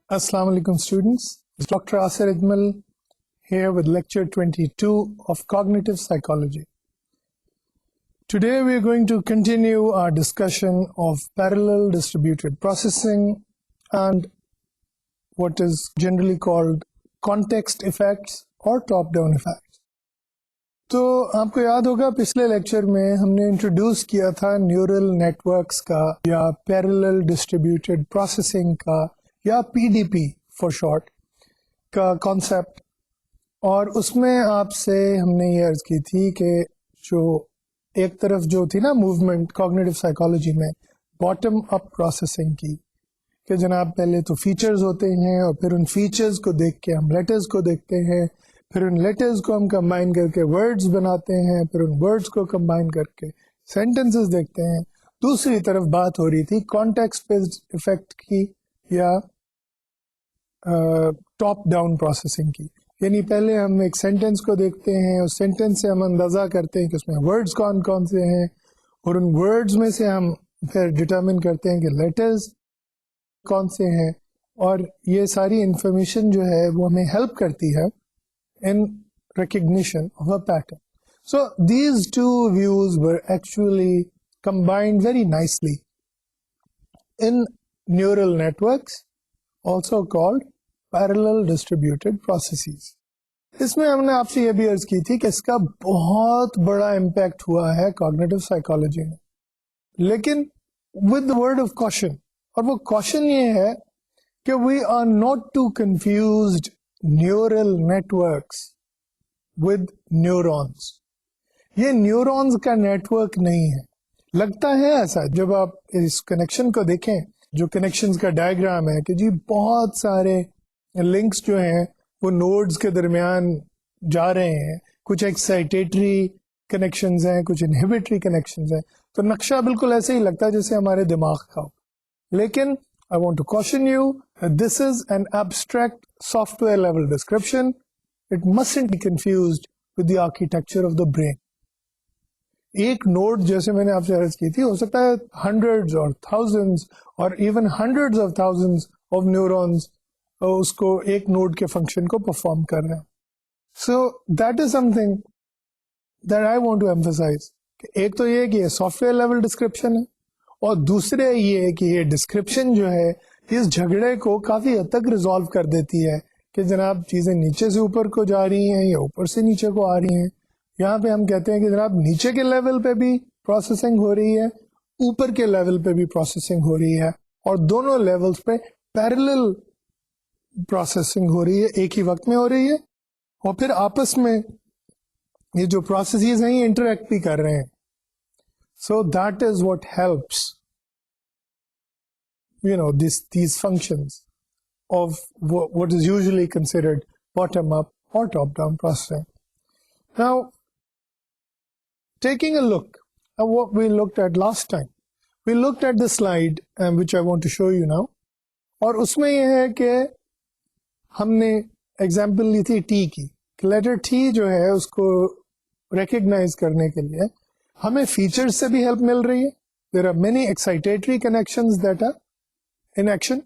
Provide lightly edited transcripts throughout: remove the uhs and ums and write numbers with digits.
Assalamu alaikum students, it's Dr. Asir Ajmal here with lecture 22 of cognitive psychology. Today we are going to continue our discussion of parallel distributed processing and what is generally called context effects or top-down effects. तो आपको याद होगा पिछले lecture में हमने introduce किया था neural networks का या पैरेलल डिस्ट्रीब्यूटेड प्रोसेसिंग का या पीडीपी फॉर शॉर्ट का कॉन्सेप्ट, और उसमें आपसे हमने ये अर्ज की थी कि जो एक तरफ जो थी ना मूवमेंट कॉग्निटिव साइकोलॉजी में बॉटम अप प्रोसेसिंग की, कि जनाब पहले तो फीचर्स होते हैं और फिर उन फीचर्स को देख के हम लेटर्स को देखते हैं, फिर उन लेटर्स को हम कंबाइन करके वर्ड्स बनाते हैं, फिर उन वर्ड्स को कंबाइन करके सेंटेंसेस देखते हैं। दूसरी तरफ बात हो रही थी कॉन्टेक्स्ट बेस्ड इफेक्ट की या टॉप डाउन प्रोसेसिंग की, यानी पहले हम एक सेंटेंस को देखते हैं, उस सेंटेंस से हम अंदाज़ा करते हैं कि उसमें वर्ड्स कौन कौन से हैं, और उन वर्ड्स में से हम फिर डिटरमिन करते हैं कि लेटर्स कौन से हैं, और ये सारी इंफॉर्मेशन जो है वो हमें हेल्प करती है in recognition of a pattern. So these two views were actually combined very nicely in neural networks, also called parallel distributed processes. इसमें हमने आपसे ये भी अर्ज की थी कि इसका बहुत बड़ा इम्पैक्ट हुआ है कॉग्निटिव साइकोलॉजी में, लेकिन with the word of caution, और वो कॉशन ये है कि we are not to confused neural networks with neurons. ये न्यूरॉन्स का नेटवर्क नहीं है। लगता है ऐसा जब आप इस कनेक्शन को देखें, जो कनेक्शंस का डायग्राम है कि जी बहुत सारे लिंक्स जो हैं वो नोड्स के दरमियान जा रहे हैं, कुछ एक्साइटेटरी कनेक्शंस हैं, कुछ इनहिबिटरी कनेक्शंस हैं, तो नक्शा बिल्कुल ऐसे ही लगता है जैसे हमारे दिमाग का हो। लेकिन I want to caution you that this is an abstract software level description. It mustn't be confused with the architecture of the brain. एक नोड जैसे मैंने आपसे अर्ज की थी, हो सकता है hundreds or thousands or even hundreds of thousands of neurons उसको एक नोड के फंक्शन को परफॉर्म कर रहे हैं। So that is something that I want to emphasize. एक तो ये कि ये सॉफ्टवेयर लेवल डिस्क्रिप्शन है, और दूसरे ये कि ये डिस्क्रिप्शन जो है इस झगड़े को काफी हद तक रिजॉल्व कर देती है कि जनाब चीजें नीचे से ऊपर को जा रही हैं या ऊपर से नीचे को आ रही हैं। यहाँ पे हम कहते हैं कि जनाब नीचे के लेवल पे भी प्रोसेसिंग हो रही है, ऊपर के लेवल पे भी प्रोसेसिंग हो रही है, और दोनों लेवल्स पे पैरेलल प्रोसेसिंग हो रही है, एक ही वक्त में हो रही है, और फिर आपस में ये जो प्रोसेसेस हैं ये इंटरेक्ट भी कर रहे हैं। So that is what helps, these functions of what is usually considered bottom-up or top-down processing. Now, taking a look at what we looked at last time, we looked at the slide which I want to show you now, और उसमें यह है कि हमने example ली थी T की, letter T जो है उसको रिकग्नाइज करने के लिए हमें फीचर्स से भी हेल्प मिल रही है। There are many excitatory connections that are in action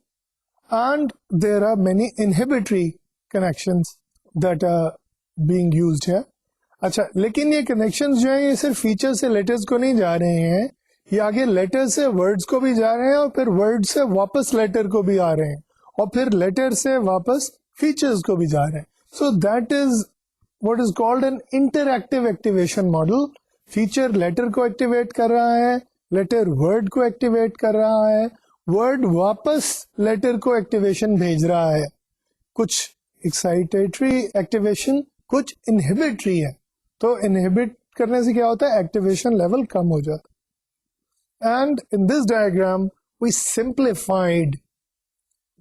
and there are many inhibitory connections that are being used है। अच्छा, लेकिन ये कनेक्शंस जो हैं ये सिर्फ फीचर से लेटर्स को नहीं जा रहे हैं, ये आगे लेटर से वर्ड्स को भी जा रहे हैं, और फिर वर्ड से वापस लेटर को भी आ रहे हैं, और फिर लेटर से वापस फीचर्स को भी जा रहे हैं। So that is what is called an interactive activation model. Feature letter को एक्टिवेट कर रहा है, लेटर वर्ड को एक्टिवेट कर रहा है, वर्ड वापस लेटर को एक्टिवेशन भेज रहा है। कुछ एक्साइटेटरी एक्टिवेशन, कुछ इनहिबिटरी है, तो इनहिबिट करने से क्या होता है, एक्टिवेशन लेवल कम हो जाता है। And in this diagram we simplified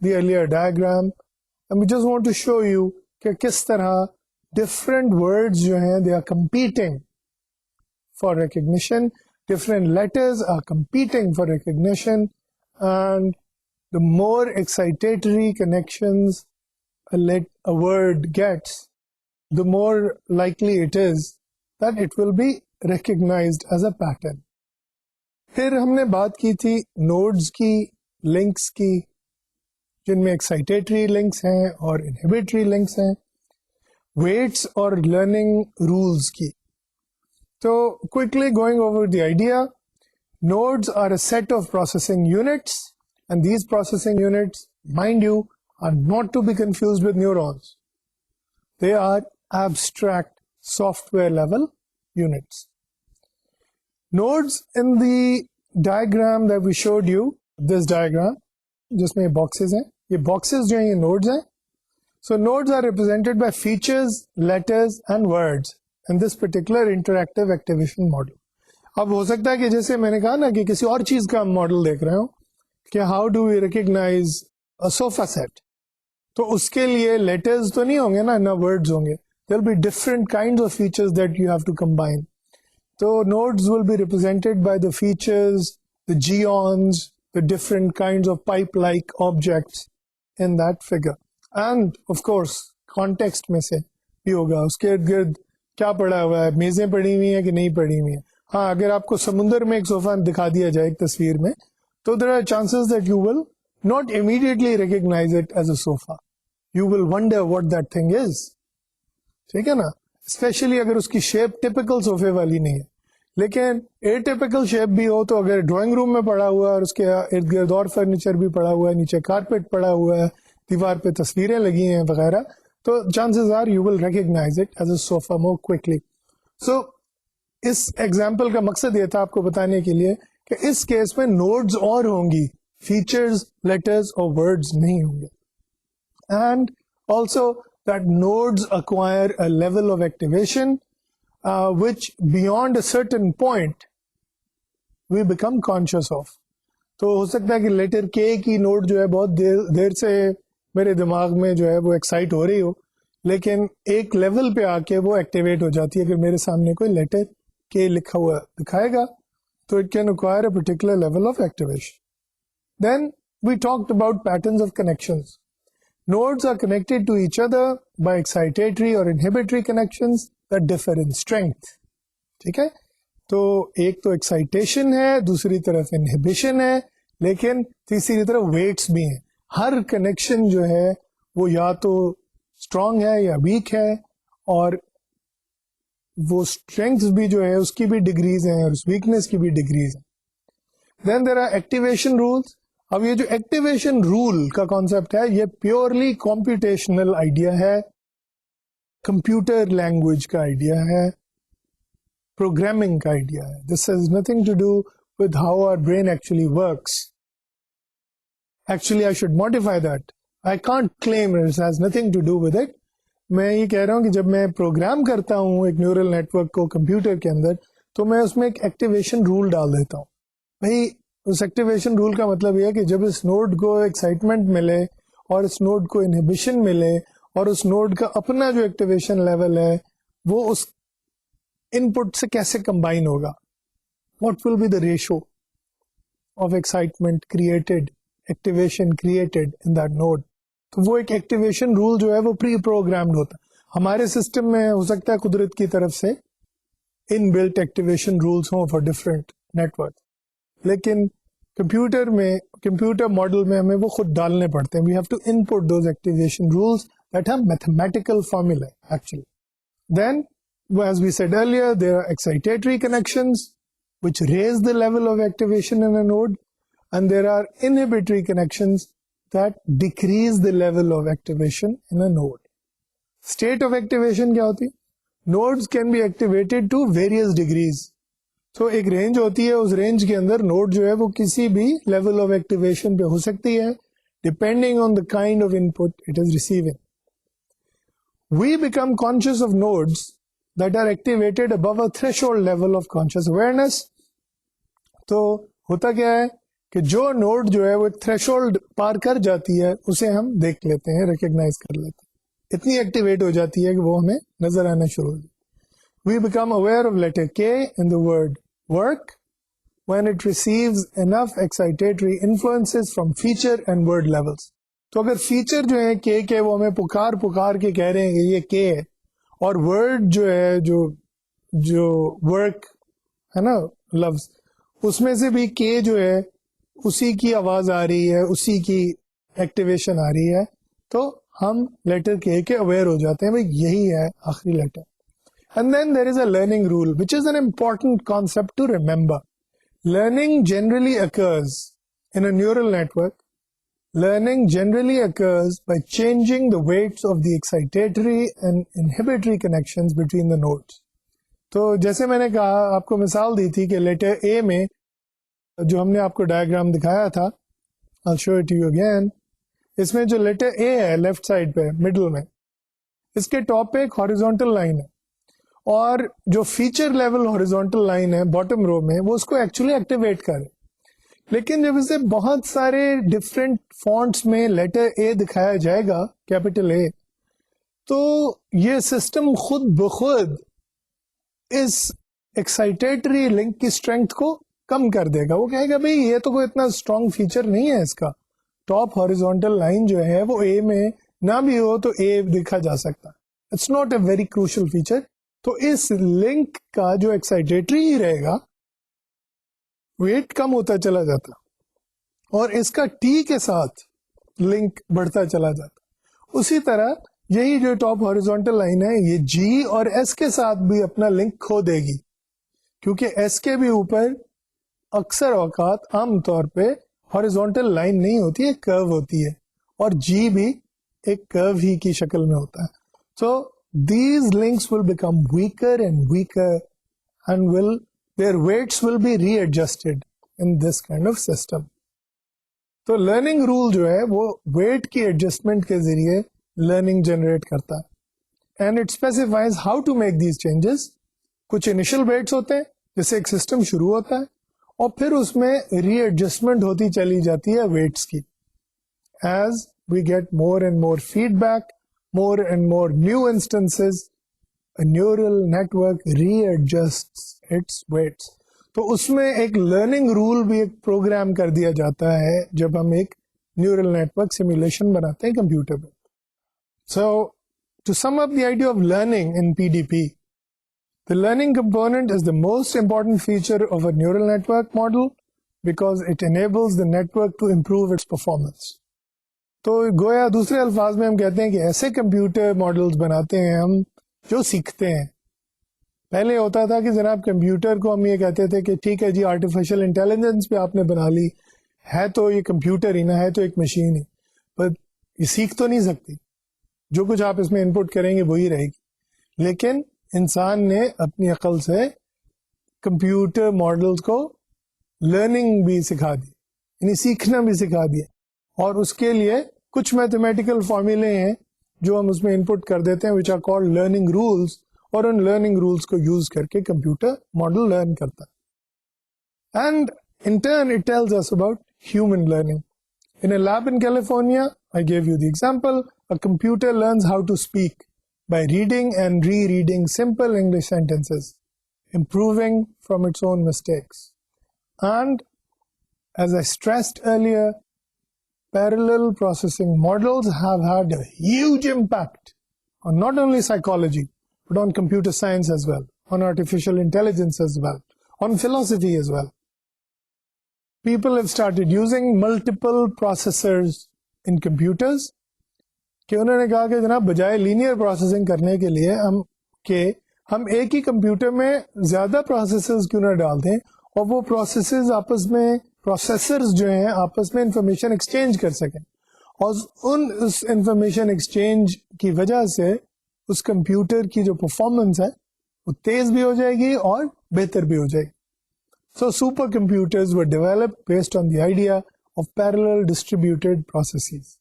the earlier diagram and we just want to show you कि किस तरह डिफरेंट वर्ड्स जो हैं they are competing for recognition, different letters are competing for recognition, and the more excitatory connections a word gets, the more likely it is that it will be recognized as a pattern. फिर हमने बात की थी nodes की, links की, जिनमें excitatory links हैं और इनहिबिटरी लिंक्स हैं, वेट्स और लर्निंग रूल्स की. तो quickly going over the idea, nodes are a set of processing units, and these processing units, mind you, are not to be confused with neurons. They are abstract software level units. Nodes in the diagram that we showed you, this diagram, जिसमें ये boxes हैं, ये boxes जो हैं ये nodes हैं. So nodes are represented by features, letters and words in this particular interactive activation model. अब हो सकता है कि जैसे मैंने कहा ना कि किसी और चीज का मॉडल देख रहे हो कि how do we recognise a sofa set, तो उसके लिए लेटर्स तो नहीं होंगे ना वर्ड्स होंगे. There will be different kinds of features that you have to combine. तो nodes will be represented by the features, the geons, the different kinds of pipe like objects in that figure. And of course context में से भी होगा, उसके इर्द गिर्द क्या पड़ा हुआ है, मेजें पड़ी हुई है कि नहीं पड़ी हुई है. हाँ, अगर आपको समुद्र में एक सोफा दिखा दिया जाए एक तस्वीर में, तो there are chances that you will not immediately recognise it as a sofa. You will wonder what that thing is. ठीक है ना, स्पेशली अगर उसकी शेप टिपिकल सोफे वाली नहीं है. लेकिन एटिपिकल शेप भी हो, तो अगर ड्राइंग रूम में पड़ा हुआ है और उसके इर्द गिर्द और फर्नीचर भी पड़ा हुआ है, नीचे कारपेट पड़ा हुआ है, दीवार पे तस्वीरें लगी हैं वगैरह, तो chances are you will recognise it as a sofa more quickly. So इस एग्जाम्पल का मकसद ये था आपको बताने के लिए कि इस केस में नोड्स और होंगी, फीचर्स, लेटर्स और वर्ड्स नहीं होंगे. And also that nodes acquire a level of activation which beyond a certain point we become conscious of. तो हो सकता है कि लेटर के की नोड जो है बहुत देर से मेरे दिमाग में जो है वो एक्साइट हो रही हो, लेकिन एक लेवल पे आके वो एक्टिवेट हो जाती है. अगर मेरे सामने कोई लेटर के लिखा हुआ दिखाएगा तो it can acquire a particular level of activation. Then we talked about patterns of connections. Nodes are connected to each other by excitatory or inhibitory connections that differ in strength. ठीक है, तो एक तो एक्साइटेशन है, दूसरी तरफ inhibition है, लेकिन तीसरी तरफ वेट्स भी हैं. हर कनेक्शन जो है वो या तो स्ट्रांग है या वीक है, और वो स्ट्रेंथ भी जो है उसकी भी डिग्रीज हैं और उस वीकनेस की भी डिग्रीज हैं. Then there are activation rules. अब ये जो एक्टिवेशन रूल का कॉन्सेप्ट है, ये प्योरली कॉम्प्यूटेशनल आइडिया है, कंप्यूटर लैंग्वेज का आइडिया है, प्रोग्रामिंग का आइडिया है. This has nothing to do with how our brain actually works. Actually I should modify that. I can't claim it has nothing to do with it. मैं ये कह रहा हूँ कि जब मैं प्रोग्राम करता हूँ एक न्यूरल नेटवर्क को कंप्यूटर के अंदर, तो मैं उसमें एक एक्टिवेशन रूल डाल देता हूँ. भाई उस एक्टिवेशन रूल का मतलब यह है कि जब इस नोड को एक्साइटमेंट मिले और इस नोड को इनहिबिशन मिले और उस नोड का अपना जो एक्टिवेशन लेवल है वो उस इनपुट से कैसे कंबाइन होगा, what will be the ratio of excitement created, activation created in that node. तो वो एक एक्टिवेशन रूल जो है वो प्री प्रोग्राम्ड होता है. हमारे सिस्टम में हो सकता है कुदरत की तरफ से इनबिल्ट एक्टिवेशन रूल्स हों फॉर डिफरेंट नेटवर्क, लेकिन कंप्यूटर मॉडल में हमें वो खुद डालने पड़ते हैं. We have to input those activation rules that have mathematical formula actually. Then as we said earlier, there are excitatory connections which raise the level of activation in a node, and there are inhibitory connections that decrease the level of activation in a node. State of activation क्या होती है? Nodes can be activated to various degrees. तो एक range होती है, उस range के अंदर नोड जो है वो किसी भी लेवल ऑफ एक्टिवेशन पे हो सकती है, depending on the kind of input it is receiving. We become conscious of nodes that are activated above a threshold level of conscious awareness. तो होता क्या है कि जो नोड जो है वो एक थ्रेशोल्ड पार कर जाती है उसे हम देख लेते हैं, रिकॉग्नाइज कर लेते हैं. इतनी एक्टिवेट हो जाती है कि वो हमें नजर आना शुरू हो जाती है. We become aware of letter K in the word work when it receives enough excitatory influences from feature and word levels. तो अगर फीचर जो है के वो हमें पुकार के कह रहे हैं कि ये के है, और वर्ड जो है जो वर्क है ना लफ्ज, उसमें से भी के जो है उसी की आवाज आ रही है, उसी की एक्टिवेशन आ रही है तो हम लेटर के अवेयर हो जाते हैं, भाई यही है आखिरी letter. And then there is a learning rule which is an important concept to remember. Learning generally occurs in a neural network. Learning generally occurs by changing the weights of the excitatory and inhibitory connections between the nodes. तो जैसे मैंने कहा, आपको मिसाल दी थी कि letter ए में जो हमने आपको डायग्राम दिखाया था, I'll show it to you again. इसमें जो लेटर ए है लेफ्ट साइड पे मिडल में, इसके टॉप पे एक हॉरिजॉन्टल लाइन है और जो फीचर लेवल हॉरिजॉन्टल लाइन है बॉटम रो में वो उसको एक्चुअली एक्टिवेट करे. लेकिन जब इसे बहुत सारे डिफरेंट फॉन्ट्स में लेटर ए दिखाया जाएगा, कैपिटल ए, तो ये सिस्टम खुद ब खुद इस एक्साइटेटरी लिंक की स्ट्रेंथ को कम कर देगा. वो कहेगा भाई ये तो कोई इतना स्ट्रॉन्ग फीचर नहीं है, इसका टॉप हॉरिजॉन्टल लाइन जो है वो ए में ना भी हो तो ए दिखा जा सकता. It's not a very crucial feature. तो इस लिंक का जो एक्साइटेटरी ही रहेगा वेट कम होता चला जाता और इसका टी के साथ लिंक बढ़ता चला जाता. उसी तरह यही जो टॉप हॉरिजॉन्टल लाइन है ये जी और एस के साथ भी अपना लिंक खो देगी, क्योंकि एस के भी ऊपर अक्सर औकात आमतौर पे हॉरिजॉन्टल लाइन नहीं होती है, कर्व होती है, और जी भी एक कर्व ही की शक्ल में होता है. So these links will become weaker and weaker and will their weights will be readjusted in this kind of system. तो लर्निंग रूल जो है वो वेट की एडजस्टमेंट के जरिए लर्निंग जनरेट करता है and it specifies how to make these changes. कुछ इनिशियल वेट्स होते हैं जैसे एक सिस्टम शुरू होता है और फिर उसमें रीएडजस्टमेंट होती चली जाती है वेट्स की. As we get more and more feedback, more and more new instances, a neural network readjusts its weights. तो उसमें एक लर्निंग रूल भी एक प्रोग्राम कर दिया जाता है जब हम एक न्यूरल नेटवर्क सिमुलेशन बनाते हैं कंप्यूटर पे. So to sum up the idea of learning in PDP, the learning component is the most important feature of a neural network model because it enables the network to improve its performance. तो गोया दूसरे अल्फाज में हम कहते हैं कि ऐसे कंप्यूटर मॉडल्स बनाते हैं हम जो सीखते हैं. पहले होता था कि जनाब कंप्यूटर को हम ये कहते थे कि ठीक है जी आर्टिफिशियल इंटेलिजेंस पे आपने बना ली है तो ये कंप्यूटर ही ना है, तो एक मशीन ही, पर ये सीख तो नहीं सकती. जो कुछ आप इसमें इनपुट करेंगे वही रहेगी. लेकिन इंसान ने अपनी अकल से कंप्यूटर मॉडल्स को लर्निंग भी सिखा दी, यानी सीखना भी सिखा दिया, और उसके लिए कुछ मैथमेटिकल फॉर्मूले हैं जो हम उसमें इनपुट कर देते हैं which are called learning rules, और उन लर्निंग रूल्स को यूज करके कंप्यूटर मॉडल लर्न करता है. And in turn it tells us about human learning. In a lab in California, I give you the example, a computer learns how to speak by reading and rereading simple English sentences, improving from its own mistakes. And as I stressed earlier, parallel processing models have had a huge impact on not only psychology, but on computer science as well, on artificial intelligence as well, on philosophy as well. People have started using multiple processors in computers. कि उन्होंने कहा कि जनाब बजाय linear processing करने के लिए हम एक ही कंप्यूटर में ज्यादा प्रोसेसर्स क्यों ना डाल दें और वो प्रोसेसर्स आपस में प्रोसेसर्स जो हैं आपस में इंफॉर्मेशन एक्सचेंज कर सकें, और उस इंफॉर्मेशन एक्सचेंज की वजह से उस कंप्यूटर की जो परफॉर्मेंस है वो तेज भी हो जाएगी और बेहतर भी हो जाएगी. So super computers were developed based on the idea of parallel distributed processes.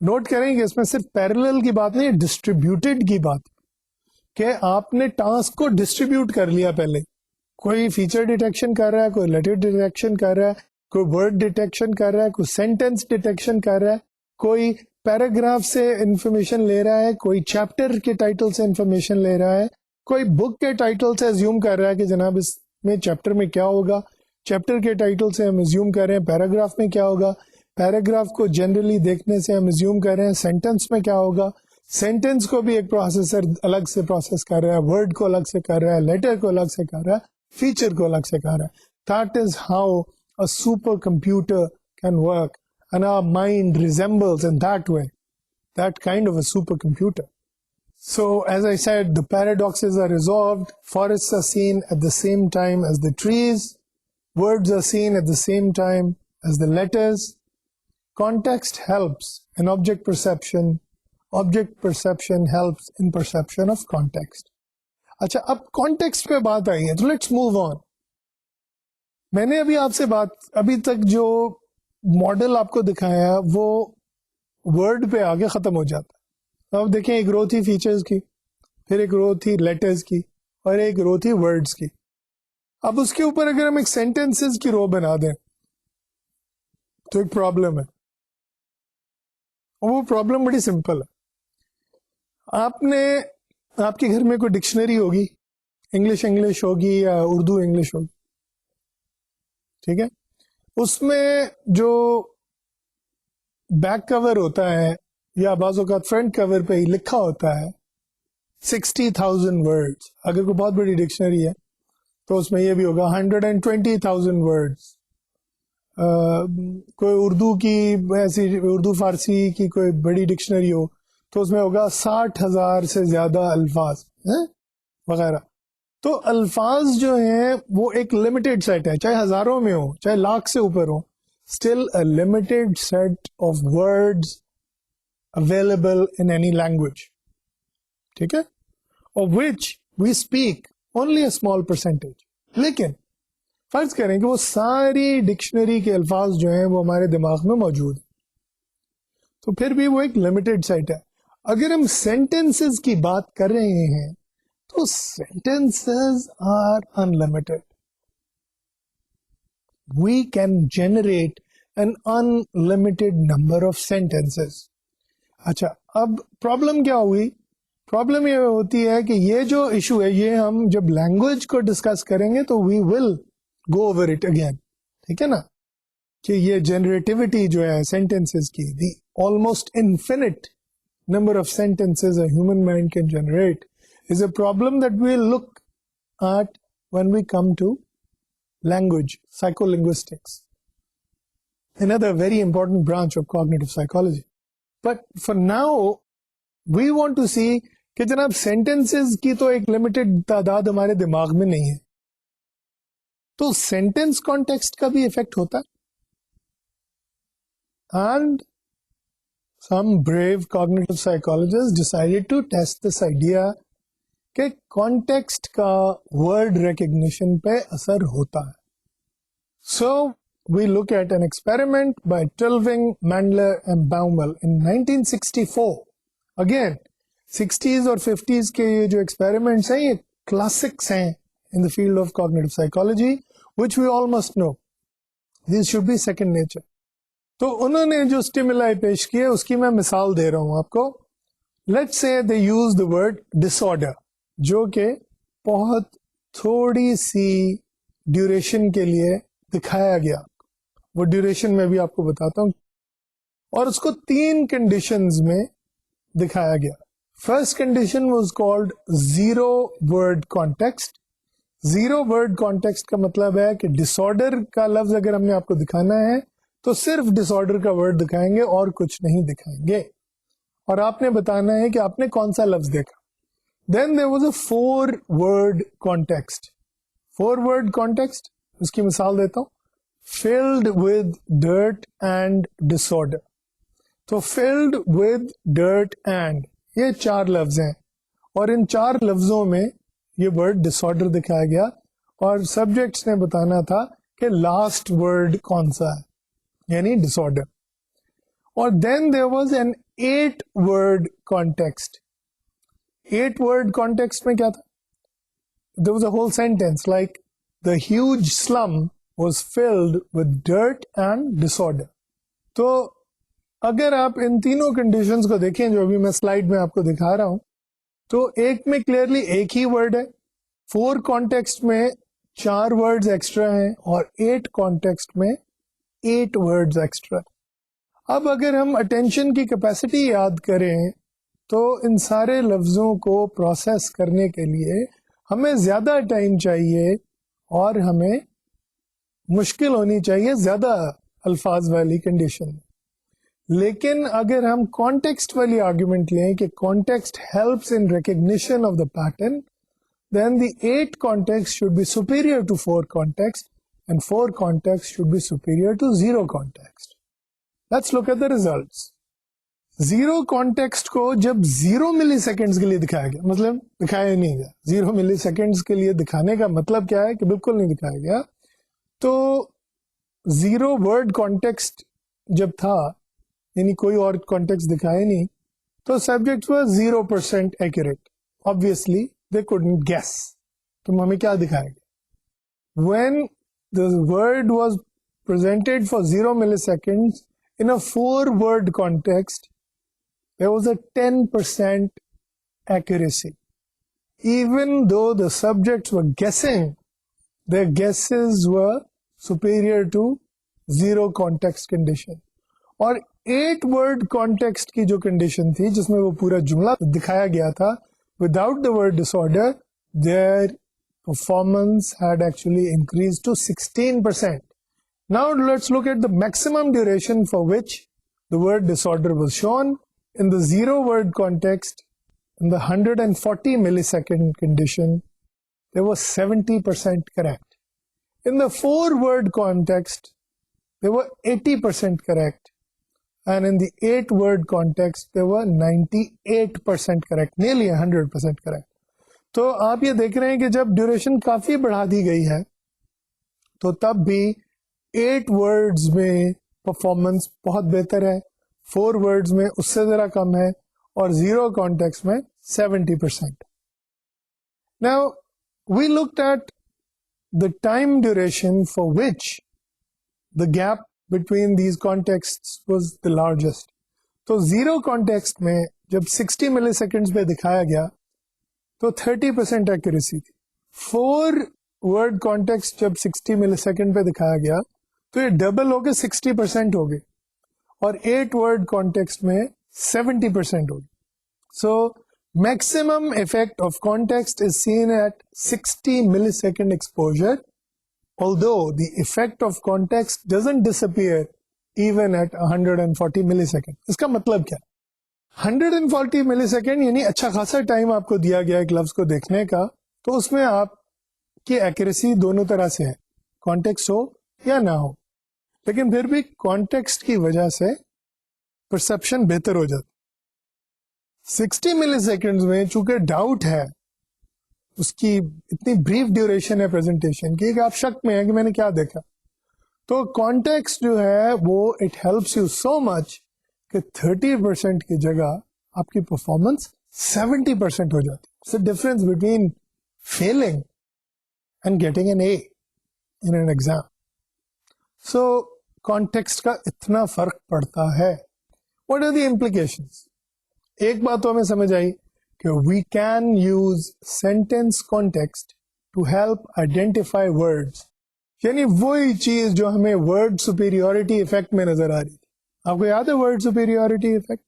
Note करें कि इसमें सिर्फ पैरेलल की बात नहीं, डिस्ट्रीब्यूटेड की बात, कि आपने टास्क को डिस्ट्रीब्यूट कर लिया. पहले कोई फीचर डिटेक्शन कर रहा है, कोई लेटर डिटेक्शन कर रहा है, कोई वर्ड डिटेक्शन कर रहा है, कोई सेंटेंस डिटेक्शन कर रहा है, कोई पैराग्राफ से इंफॉर्मेशन ले रहा है, कोई चैप्टर के टाइटल से इंफॉर्मेशन ले रहा है, कोई बुक के टाइटल से अज्यूम कर रहा है कि जनाब इसमें चैप्टर में क्या होगा, चैप्टर के टाइटल से हम अज्यूम कर रहे हैं पैराग्राफ में क्या होगा, पैराग्राफ को जनरली देखने से हम अज्यूम कर रहे हैं सेंटेंस में क्या होगा, सेंटेंस को भी एक प्रोसेसर अलग से प्रोसेस कर रहा है, वर्ड को अलग से कर रहा है, लेटर को अलग से कर रहा है, फीचर को अलग से कर रहा है. That is how a super computer can work and our mind resembles in that way that kind of a supercomputer. So as I said, the paradoxes are resolved. Forests are seen at the same time as the trees. Words are seen at the same time as the letters. Context helps in object perception. Object perception helps in perception of context. अच्छा, अब context पे बात आई है, तो let's move on. मैंने अभी तक जो मॉडल आपको दिखाया वो वर्ड पे आगे खत्म हो जाता है. अब देखें, एक रो थी फीचर्स की, फिर एक रो थी लेटर्स की, और एक रो थी वर्ड्स की. अब उसके ऊपर अगर हम एक सेंटेंसेस की रो बना दें तो एक प्रॉब्लम है, और वो प्रॉब्लम बड़ी सिंपल है. आपके घर में कोई डिक्शनरी होगी, इंग्लिश होगी या उर्दू इंग्लिश होगी, ठीक है. उसमें जो बैक कवर होता है या बाज़ों का फ्रंट कवर पे ही लिखा होता है 60,000 वर्ड्स. अगर कोई बहुत बड़ी डिक्शनरी है तो उसमें ये भी होगा 120,000 वर्ड्स. कोई उर्दू की, ऐसी उर्दू फारसी की कोई बड़ी डिक्शनरी हो तो उसमें होगा 60,000 से ज्यादा अल्फाज वगैरह. तो अल्फाज जो हैं वो एक लिमिटेड सेट है, चाहे हजारों में हो, चाहे लाख से ऊपर हो, still a limited set of words available in any language, ठीक है, of which we speak only a small percentage. लेकिन फर्ज करें कि वो सारी डिक्शनरी के अल्फाज जो हैं वो हमारे दिमाग में मौजूद है, तो फिर भी वो एक लिमिटेड सेट है. अगर हम सेंटेंसेस की बात कर रहे हैं तो sentences are unlimited. We can generate an unlimited number of sentences. अच्छा, अब प्रॉब्लम क्या हुई? प्रॉब्लम ये होती है कि ये जो इशू है, ये हम जब लैंग्वेज को डिस्कस करेंगे तो we will go over it again, ठीक है ना, कि ये जनरेटिविटी जो है सेंटेंसेस की, the almost infinite number of sentences a human mind can generate is a problem that we'll look at when we come to language, psycholinguistics, another very important branch of cognitive psychology. But for now, we want to see कि जनाब sentences की तो एक limited तादाद हमारे दिमाग में नहीं है, तो sentence context का भी effect होता है. And some brave cognitive psychologists decided to test this idea कि context का word recognition पे असर होता है. So we look at an experiment by Tilving, Mandler and Baumel in 1964. Again, 60s और 50s के ये जो experiments हैं, ये classics हैं in the field of cognitive psychology, which we all must know. These should be second nature. तो उन्होंने जो स्टिमुलाई पेश किए उसकी मैं मिसाल दे रहा हूं आपको. Let's say they use the word disorder, जो कि बहुत थोड़ी सी ड्यूरेशन के लिए दिखाया गया. वो ड्यूरेशन में भी आपको बताता हूं, और उसको 3 कंडीशंस में दिखाया गया. First condition was called zero word context. Zero word context का मतलब है कि डिसऑर्डर का लफ्ज अगर हमने आपको दिखाना है तो सिर्फ डिसऑर्डर का वर्ड दिखाएंगे और कुछ नहीं दिखाएंगे, और आपने बताना है कि आपने कौन सा लफ्ज देखा. Then there was a 4 word context. 4 word context, उसकी मिसाल देता हूं. Filled with dirt and disorder. तो फिल्ड विद डर्ट एंड, ये 4 लफ्ज हैं, और इन 4 लफ्जों में ये वर्ड डिसऑर्डर दिखाया गया, और सब्जेक्ट्स ने बताना था कि लास्ट वर्ड कौन सा है, यानी डिसऑर्डर. और then there was an 8 word context. 8 word context में क्या था? There was a whole sentence like the huge slum was filled with dirt and disorder. तो अगर आप इन तीनों कंडीशंस को देखें जो अभी मैं स्लाइड में आपको दिखा रहा हूं, तो एक में क्लियरली एक ही वर्ड है, 4 कॉन्टेक्स्ट में 4 वर्ड्स एक्स्ट्रा हैं, और 8 कॉन्टेक्स्ट में 8 वर्ड्स एक्स्ट्रा. अब अगर हम अटेंशन की कैपेसिटी याद करें तो इन सारे लफ्जों को प्रोसेस करने के लिए हमें ज्यादा टाइम चाहिए, और हमें मुश्किल होनी चाहिए ज्यादा अल्फाज वाली कंडीशन. लेकिन अगर हम कॉन्टेक्स्ट वाली आर्ग्यूमेंट लें कि context helps in recognition of the pattern, then the 8 context should be superior to 4 context and 4 context should be superior to 0 context. Let's look at the results. 0 context को जब 0 milliseconds के लिए दिखाया गया, मतलब दिखाया नहीं गया, 0 milliseconds के लिए दिखाने का मतलब क्या है कि बिल्कुल नहीं दिखाया गया, तो 0 word context जब था, यानी कोई और context दिखाया नहीं, तो subjects were 0% accurate. Obviously they couldn't guess. तो हमें क्या दिखाएगा? When the word was presented for 0 milliseconds in a 4-word context, there was a 10% accuracy. Even though the subjects were guessing, their guesses were superior to 0 context condition. और 8-word context की जो condition थी, जिसमें वो पूरा जुमला दिखाया गया था, without the word disorder, their performance had actually increased to 16%. Now let's look at the maximum duration for which the word disorder was shown. In the 0-word context, in the 140 millisecond condition, there was 70% correct. In the 4-word context, they were 80% correct. And in the 8-word context, they were 98% correct, nearly 100% correct. तो आप ये देख रहे हैं कि जब duration काफी बढ़ा दी गई है, तो तब भी 8 वर्ड्स में परफॉर्मेंस बहुत बेहतर है, 4 वर्ड्स में उससे जरा कम है, और 0 कॉन्टेक्स्ट में 70%. Now, we looked at the time duration for which the gap between these contexts was the largest. तो 0 कॉन्टेक्स्ट में जब 60 मिलीसेकेंड्स पे दिखाया गया तो 30% एक्यूरेसी थी. 4 वर्ड कॉन्टेक्स्ट जब 60 मिलीसेकेंड पे दिखाया गया तो ये डबल होके 60% हो गई, और 8 वर्ड कॉन्टेक्स्ट में 70% हो गई. So maximum effect of context is seen at 60 millisecond exposure, although the effect of context doesn't disappear even at 140 millisecond. इसका मतलब क्या? 140 millisecond यानी अच्छा खासा टाइम आपको दिया गया एक लफ्ज को देखने का, तो उसमें आपकी एक्यूरेसी दोनों तरह से है, कॉन्टेक्स्ट हो या ना हो, लेकिन फिर भी कॉन्टेक्स्ट की वजह से परसेप्शन बेहतर हो जाती. 60 मिलीसेकेंड्स में चूंकि डाउट है, उसकी इतनी ब्रीफ ड्यूरेशन है प्रेजेंटेशन की कि आप शक में है कि मैंने क्या देखा, तो कॉन्टेक्स्ट जो है वो it helps you so much कि 30% की जगह आपकी परफॉर्मेंस 70% हो जाती है. It's the difference between failing and getting an A in an exam. So context का इतना फर्क पड़ता है. What are the implications? एक बात तो हमें समझ आई कि we can use sentence context to help identify words. यानी वही चीज जो हमें word superiority effect में नजर आ रही थी. आपको याद है word superiority effect?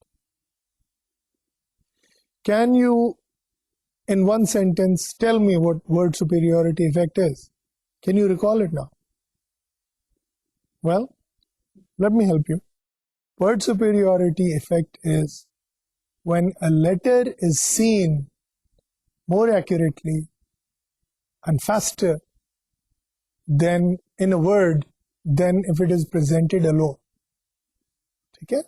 Can you in one sentence tell me what word superiority effect is? Can you recall it now? Well, let me help you. Word superiority effect is when a letter is seen more accurately and faster than in a word than if it is presented alone. ठीक है?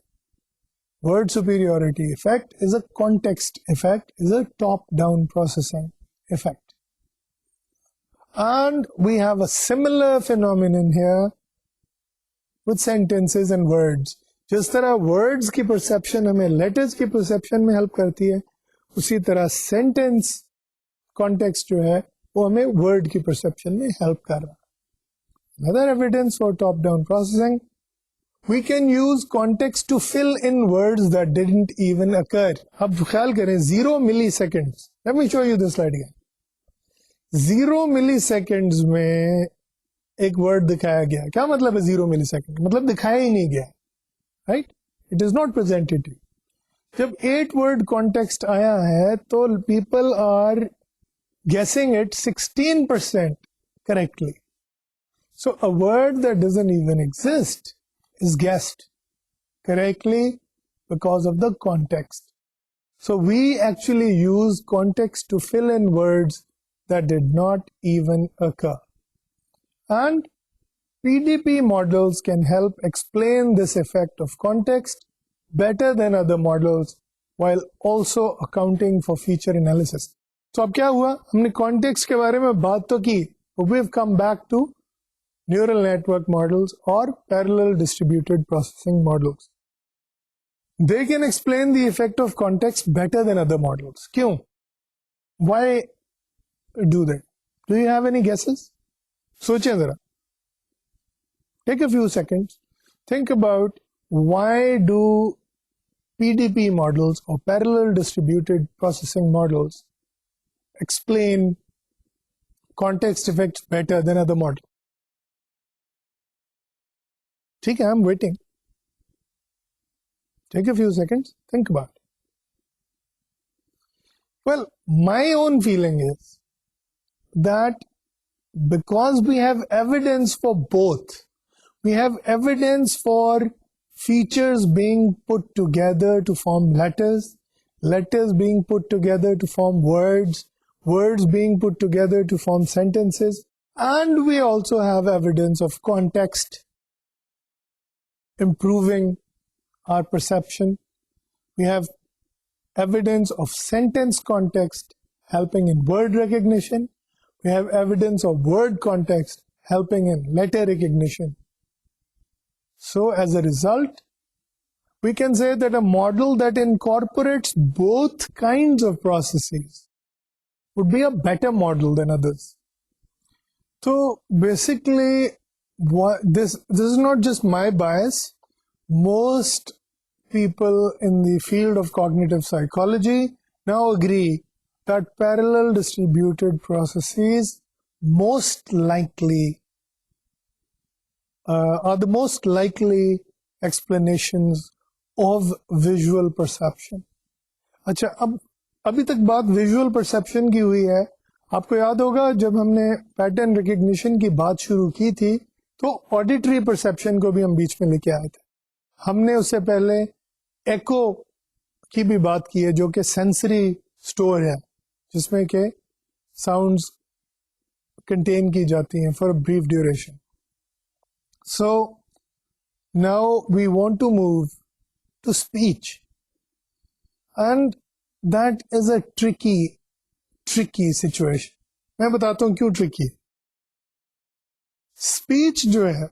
Word superiority effect is a context effect, is a top-down processing effect. And we have a similar phenomenon here with sentences and words. जिस तरह words की perception हमें letters की perception में help करती है, उसी तरह सेंटेंस कॉन्टेक्स्ट जो है वो हमें वर्ड की परसेप्शन में हेल्प कर रहा है. Another evidence for top-down processing, we can use context to fill in words that didn't even occur. अब ख्याल करें 0 milliseconds. Let me show you this slide again. 0 milliseconds में एक वर्ड दिखाया गया. क्या मतलब है 0 millisecond? मतलब दिखाया ही नहीं गया. Right? It is not presented to you. जब 8-word context आया है तो people are guessing it 16% correctly. So a word that doesn't even exist is guessed correctly because of the context. So we actually use context to fill in words that did not even occur. And PDP models can help explain this effect of context better than other models while also accounting for feature analysis. So अब क्या हुआ, हमने context के बारे में बात तो की, we've come back to neural network models or parallel distributed processing models. They can explain the effect of context better than other models. क्यों? Why do they? Do you have any guesses? सोचें जरा. Take a few seconds. Think about why do PDP models or parallel distributed processing models explain context effects better than other models. ठीक है, I'm waiting. Take a few seconds. Think about it. Well, my own feeling is that because we have evidence for both, we have evidence for features being put together to form letters, letters being put together to form words, words being put together to form sentences, and we also have evidence of context improving our perception. We have evidence of sentence context helping in word recognition. We have evidence of word context helping in letter recognition. So as a result, we can say that a model that incorporates both kinds of processes would be a better model than others. So basically, this is not just my bias. Most people in the field of cognitive psychology now agree that parallel distributed processes most likely are the most likely explanations of visual perception. अच्छा, अब अभी तक बात visual perception की हुई है. आपको याद होगा जब हमने पैटर्न रिकग्निशन की बात शुरू की थी तो ऑडिटरी परसेप्शन को भी हम बीच में लेके आए थे. हमने उससे पहले एको की भी बात की है जो कि सेंसरी स्टोर है जिसमें के साउंड्स कंटेन की जाती हैं for a brief duration. So now we want to move to speech, and that is a tricky situation. मैं बताता हूँ क्यों tricky. Speech जो है,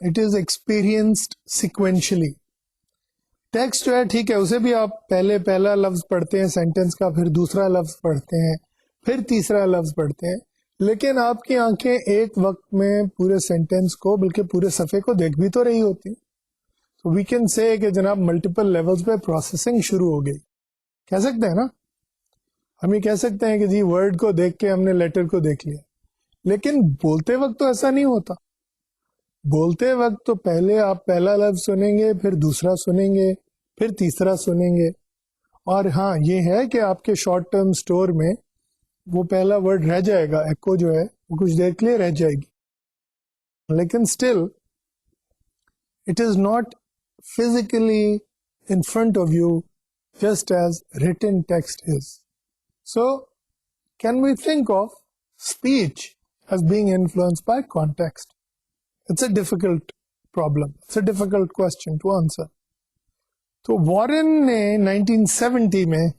it is experienced sequentially. Text जो है ठीक है, उसे भी आप पहले पहला लफ्ज पढ़ते हैं सेंटेंस का, फिर दूसरा लफ्ज पढ़ते हैं, फिर तीसरा लफ्ज पढ़ते हैं, लेकिन आपकी आंखें एक वक्त में पूरे सेंटेंस को बल्कि पूरे सफ़े को देख भी तो रही होती. तो वी कैन से कि जनाब मल्टीपल लेवल्स पे प्रोसेसिंग शुरू हो गई. कह सकते हैं ना, हम ये कह सकते हैं कि जी वर्ड को देख के हमने लेटर को देख लिया, लेकिन बोलते वक्त तो ऐसा नहीं होता. बोलते वक्त तो पहले आप पहला लफ्ज सुनेंगे, फिर दूसरा सुनेंगे, फिर तीसरा सुनेंगे. और हाँ, ये है कि आपके शॉर्ट टर्म स्टोर में वो पहला वर्ड रह जाएगा, एको जो है वो कुछ देर के लिए रह जाएगी, लेकिन still it is not physically in front of you just as written text is. So, can we think of speech as being influenced by context? It's a difficult problem. It's a difficult question to answer. तो Warren ने 1970 में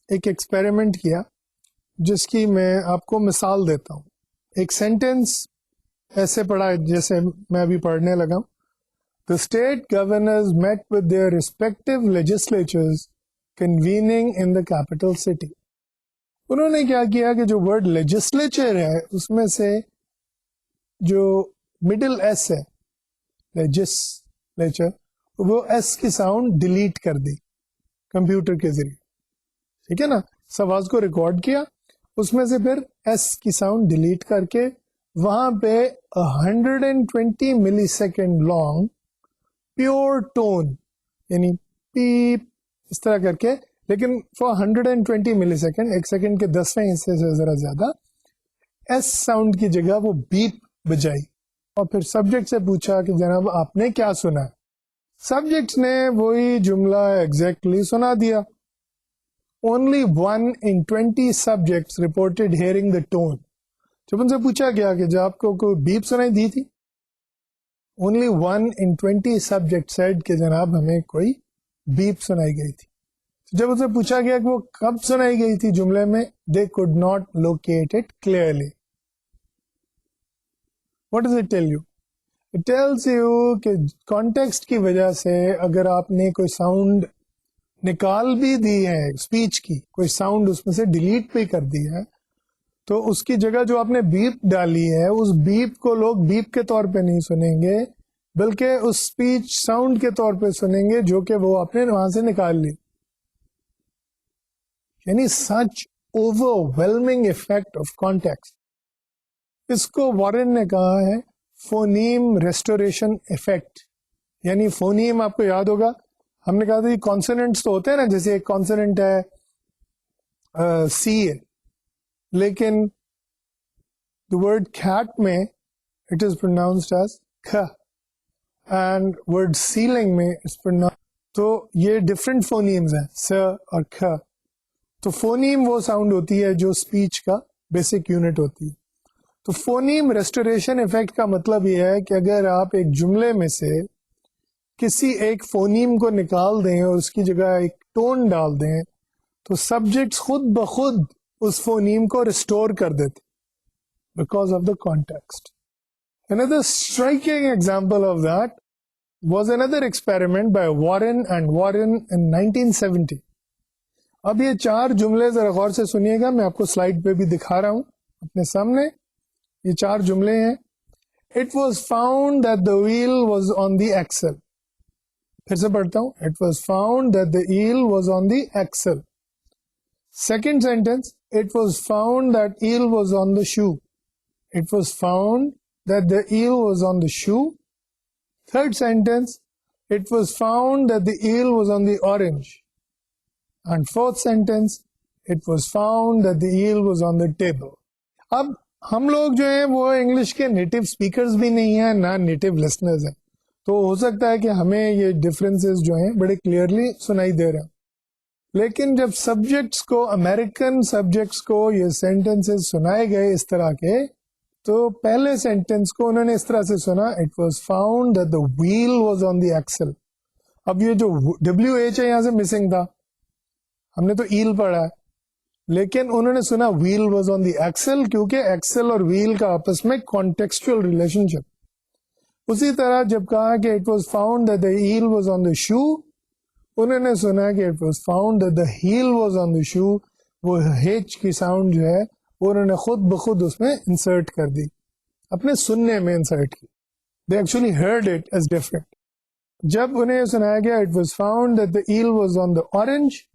एक experiment किया जिसकी मैं आपको मिसाल देता हूँ. एक सेंटेंस ऐसे पढ़ा जैसे मैं अभी पढ़ने लगा. The state governors met with their respective legislatures convening in the capital city. उन्होंने क्या किया कि जो वर्ड लेजिस्लेचर है उसमें से जो मिडिल एस है, लेजिस्लेचर, वो एस की साउंड डिलीट कर दी कंप्यूटर के जरिए. ठीक है ना, इस आवाज को रिकॉर्ड किया, उसमें से फिर एस की साउंड डिलीट करके वहां पे 120 मिली सेकेंड लॉन्ग प्योर टोन यानी पीप इस तरह करके, लेकिन फॉर 120 मिली सेकेंड, एक सेकेंड के 10वें हिस्से से जरा ज्यादा, एस साउंड की जगह वो बीप बजाई. और फिर सब्जेक्ट से पूछा कि जनाब आपने क्या सुना है. सब्जेक्ट्स ने वही जुमला एग्जैक्टली सुना दिया. Only 1 in 20 subjects reported hearing the tone. जब उनसे पूछा गया कि जब आपको कोई बीप सुनाई दी थी, ओनली 1 in 20 सब्जेक्ट सेड कि जनाब हमें कोई बीप सुनाई गई थी. जब उनसे पूछा गया कि वो कब सुनाई गई थी जुमले में, they could not locate it clearly. What does it tell you? It tells you कि कॉन्टेक्स्ट की वजह से अगर आपने कोई साउंड निकाल भी दी है स्पीच की, कोई साउंड उसमें से डिलीट भी कर दी है, तो उसकी जगह जो आपने बीप डाली है उस बीप को लोग बीप के तौर पे नहीं सुनेंगे, बल्कि उस स्पीच साउंड के तौर पे सुनेंगे जो कि वो आपने वहां से निकाल ली. यानी सच ओवरवेलमिंग इफेक्ट ऑफ कॉन्टेक्स्ट. इसको वॉरेन ने कहा है फोनीम रेस्टोरेशन इफेक्ट. यानी फोनीम आपको याद होगा, हमने कहा था कॉन्सोनेंट्स तो होते हैं ना, जैसे एक कॉन्सोनेंट है सी है, लेकिन द वर्ड कैट में इट इज प्रोनाउंस्ड एज ख, एंड वर्ड सीलिंग में इज प्रोनाउंस्ड. तो ये डिफरेंट फोनीम्स हैं, स और ख. तो फोनीम वो साउंड होती है जो स्पीच का बेसिक यूनिट होती है. तो फोनीम रेस्टोरेशन इफेक्ट का मतलब ये है कि अगर आप एक जुमले में से किसी एक फोनीम को निकाल दें और उसकी जगह एक टोन डाल दें, तो सब्जेक्ट्स खुद ब खुद उस फोनीम को रिस्टोर कर देते because of the context. Another striking example of that was another experiment by Warren and Warren in 1970. अब ये 4 जुमले जरा गौर से सुनिएगा, मैं आपको स्लाइड पे भी दिखा रहा हूं अपने सामने. ये 4 जुमले हैं. It was found that the wheel was on the axle. फिर से पढ़ता हूं. It was found that the eel was on the axle. Second sentence, it was found that eel was on the shoe. It was found that the eel was on the shoe. Third sentence, it was found that the eel was on the orange. And fourth sentence, it was found that the eel was on the table. अब हम लोग जो हैं वो English के native speakers भी नहीं हैं, ना नेटिव लिसनर्स हैं, तो हो सकता है कि हमें ये डिफरेंसेस जो हैं बड़े क्लियरली सुनाई दे रहे हैं. लेकिन जब सब्जेक्ट्स को, अमेरिकन सब्जेक्ट्स को ये सेंटेंसेस सुनाए गए इस तरह के, तो पहले सेंटेंस को उन्होंने इस तरह से सुना, it was found that the wheel was on the axle. अब ये जो WH है यहां से मिसिंग था, हमने तो ईल पढ़ा है, लेकिन उन्होंने सुना wheel was on the axle, क्योंकि एक्सल और व्हील का आपस में कॉन्टेक्सचुअल रिलेशनशिप. उसी तरह जब कहा कि it was found that the eel was on the shoe, उन्होंने सुना कि it was found that the heel was on the shoe. वो हेच की साउंड जो है वो उन्होंने खुद ब खुद उसमें इंसर्ट कर दी, अपने सुनने में इंसर्ट की. They actually heard it as different. जब उन्हें सुनाया गया it was found that the eel was on the orange,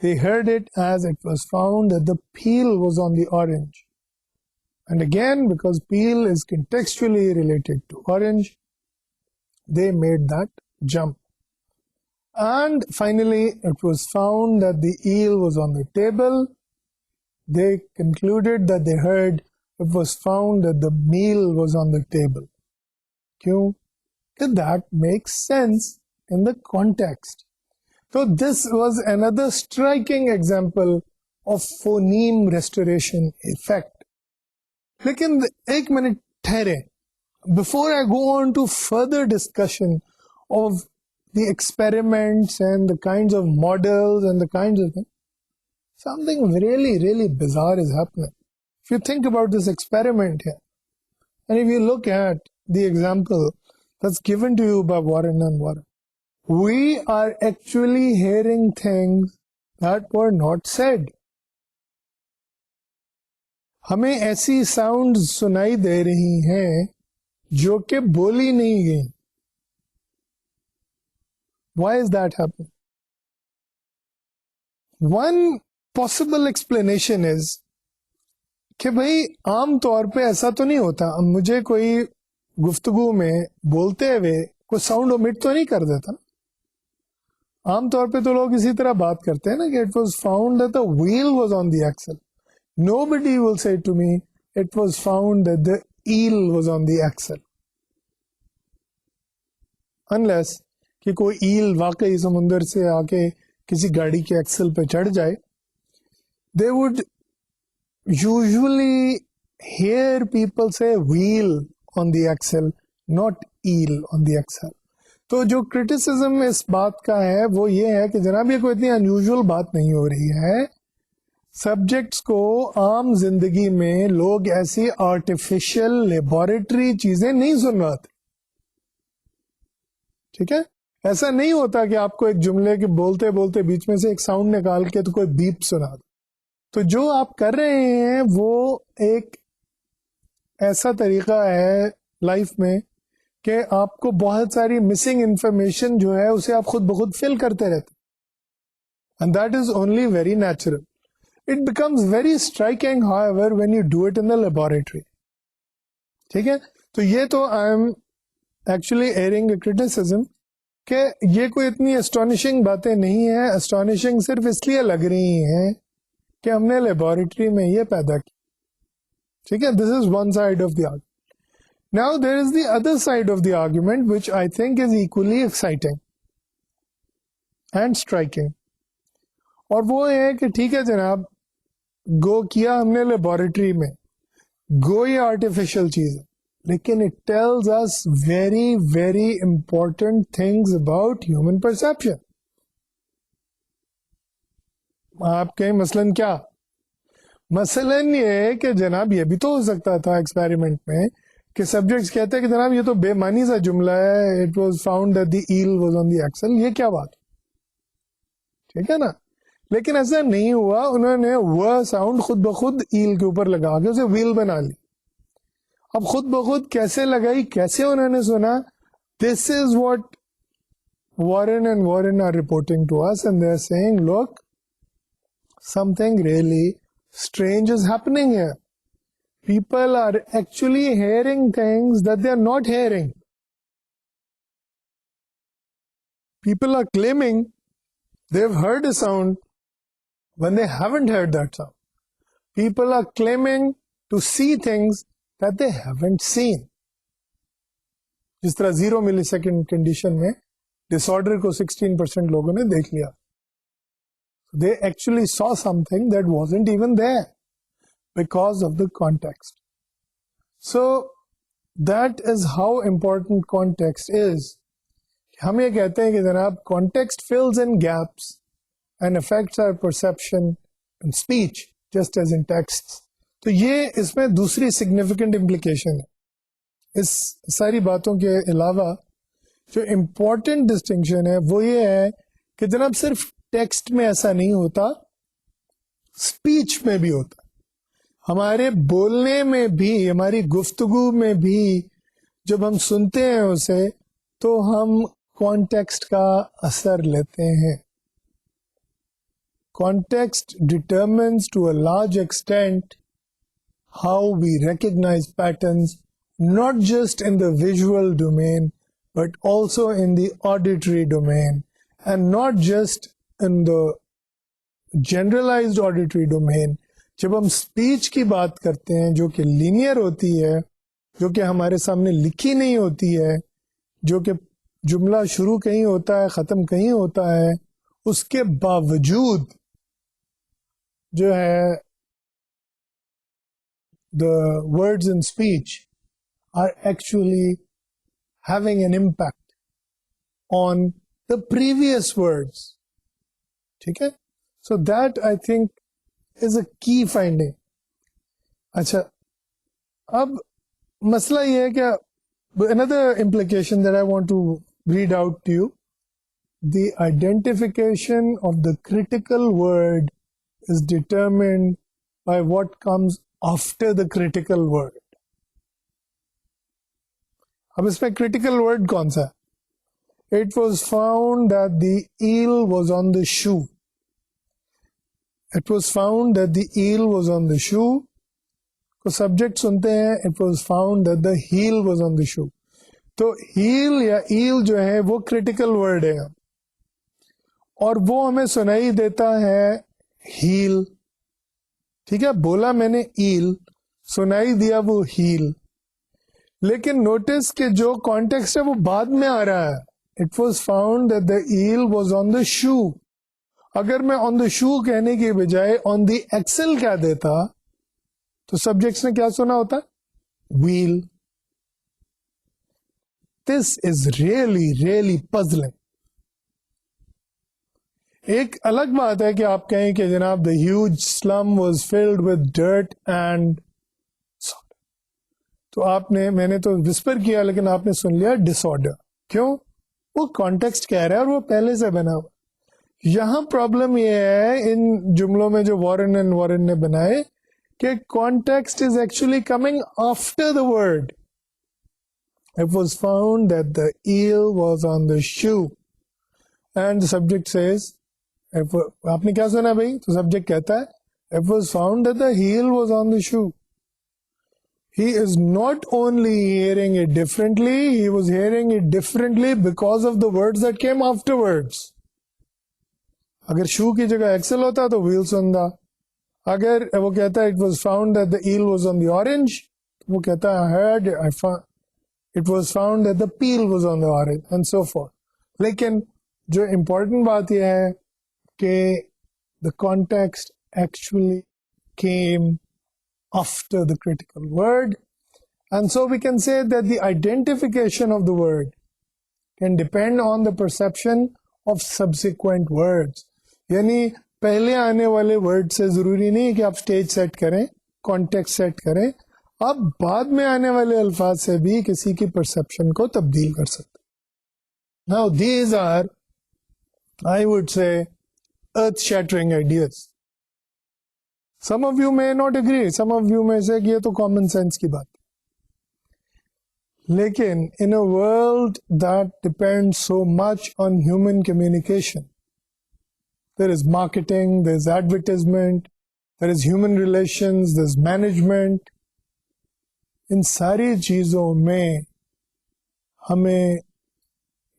they heard it as it was found that the peel was on the orange. And again, because peel is contextually related to orange, they made that jump. And finally, it was found that the eel was on the table. They concluded that they heard it was found that the meal was on the table. Kyun? Because that makes sense in the context. So this was another striking example of phoneme restoration effect. लेकिन एक minute ठहरे, before I go on to further discussion of the experiments and the kinds of models and the kinds of things, something really bizarre is happening. If you think about this experiment here, and if you look at the example that's given to you by Warren and Warren, we are actually hearing things that were not said. हमें ऐसी sound सुनाई दे रही हैं जो कि बोली नहीं गई. Why is that happening? One possible explanation is कि भाई आम तौर पे ऐसा तो नहीं होता, मुझे कोई गुफ्तगू में बोलते हुए कोई साउंड ओमिट तो नहीं कर देता. आमतौर पे तो लोग इसी तरह बात करते हैं ना कि it was found that the wheel was on the axle. Nobody will say to me it was found that the eel was on the axle, unless कि कोई ईल वाकई समुंदर से आके किसी गाड़ी के एक्सल पे चढ़ जाए, they would usually hear people say wheel on the axle, not eel on the axle. तो जो क्रिटिसिज्म इस बात का है वो ये है कि जनाब ये कोई इतनी अनयूजुअल बात नहीं हो रही है, सब्जेक्ट्स को आम जिंदगी में लोग ऐसी आर्टिफिशियल लेबोरेटरी चीजें नहीं सुन रहे थे, ठीक है। ऐसा नहीं होता कि आपको एक जुमले के बोलते बोलते बीच में से एक साउंड निकाल के तो कोई बीप सुना दो। तो जो आप कर रहे हैं वो एक ऐसा तरीका है लाइफ में कि आपको बहुत सारी मिसिंग इंफॉर्मेशन जो है उसे आप खुद ब खुद फिल करते रहते, and that is only very natural. It becomes very striking however when you do it in the laboratory. ठीक है, तो ये तो I am actually airing a criticism कि ये कोई इतनी एस्टॉनिशिंग बातें नहीं है. एस्टॉनिशिंग सिर्फ इसलिए लग रही हैं कि हमने लेबोरेटरी में ये पैदा की. ठीक है, this is one side of the argument. Now there is the other side of the argument which I think is equally exciting and striking, और वो है कि ठीक है जनाब, गो किया हमने लेबोरेटरी में, गो ये आर्टिफिशियल चीज है, लेकिन it tells us very very important things about human perception. आप कहें मसलन क्या? मसलन ये है कि जनाब ये भी तो हो सकता था एक्सपेरिमेंट में कि सब्जेक्ट्स कहते हैं कि जनाब ये तो बेमानी सा जुमला है, it was found that the eel was on the axle. ये क्या बात? ठीक है ना, लेकिन ऐसा नहीं हुआ. उन्होंने वह साउंड खुद ब खुद ईल के ऊपर लगा के उसे व्हील बना ली. अब खुद ब खुद कैसे लगाई, कैसे उन्होंने सुना? This is what Warren and Warren are reporting to us, and they're saying, look, something really strange is happening here. People are actually hearing things that they are not hearing. People are claiming they've heard a sound when they haven't heard that sound. People are claiming to see things that they haven't seen. जिस तरह 0 millisecond condition में disorder को 16% लोगों ने देख लिया. They actually saw something that wasn't even there because of the context. So that is how important context is. हम ये कहते हैं कि जनाब context fills in gaps and affects our perception and speech just as in texts. तो ये इसमें दूसरी significant implication है. इस सारी बातों के अलावा जो इम्पोर्टेंट डिस्टिंक्शन है वो ये है कि जनाब सिर्फ टेक्स्ट में ऐसा नहीं होता, स्पीच में भी होता. हमारे बोलने में भी, हमारी गुफ्तगू में भी जब हम सुनते हैं उसे तो हम कॉन्टेक्स्ट का असर लेते हैं. Context determines to a large extent how we recognise patterns, not just in the visual domain but also in the auditory domain, and not just in the generalized auditory domain. जब हम speech की बात करते हैं जो कि linear होती है, जो कि हमारे सामने लिखी नहीं होती है, जो कि जुमला शुरू कहीं होता है ख़त्म कहीं होता है, उसके बावजूद जो है the words in speech are actually having an impact on the previous words. ठीक है, so that I think is a key finding. अच्छा, अब मसला ये है कि another implication that I want to read out to you, the identification of the critical word is determined by what comes after the critical word. अब इसमें critical word कौन सा? It was found that the eel was on the shoe. It was found that the eel was on the shoe. को subject सुनते हैं, it was found that the heel was on the shoe. तो heel या ईल जो है वो critical word है, और वो हमें सुनाई देता है हील. ठीक है, बोला मैंने ईल, सुनाई दिया वो हील. लेकिन नोटिस कि जो कॉन्टेक्स्ट है वो बाद में आ रहा है. It was found that the eel was on the shoe. अगर मैं on the shoe कहने की बजाय on the axle कह देता तो सब्जेक्ट्स ने क्या सुना होता? Wheel. This is really, really puzzling. एक अलग बात है कि आप कहें कि जनाब the huge slum was filled with dirt and salt. तो आपने, मैंने तो विस्पर किया लेकिन आपने सुन लिया डिसऑर्डर. क्यों? वो कॉन्टेक्स्ट कह रहा है और वो पहले से बना हुआ. यहां प्रॉब्लम ये है इन जुमलों में जो वॉरेन एंड वॉरेन ने बनाए कि context is actually coming after the word. It was found that the eel was on the shoe and the subject says, आपने क्या सुना भाई? तो सब्जेक्ट कहता है it was found that the eel was on the shoe. He is not only hearing it differently, he was hearing it differently because of the words that came afterwards. अगर shoe की जगह Excel होता तो wheel सुनता. अगर वो कहता है it was found that the eel was on the orange, वो कहता है it was found that the peel was on the orange and so forth. लेकिन जो important बात यह है कि the context actually came after the critical word, and so we can say that the identification of the word can depend on the perception of subsequent words. यानी पहले आने वाले word से जरूरी नहीं कि आप stage set करें, context set करें, आप बाद में आने वाले अल्फाज से भी किसी की परसेप्शन को तब्दील कर सकते. Now these are, I would say, earth-shattering ideas. Some of you may not agree, some of you may say कि ये तो common sense की बात. लेकिन in a world that depends so much on human communication, there is marketing, there is advertisement, there is human relations, there is management. इन सारी चीज़ों में हमें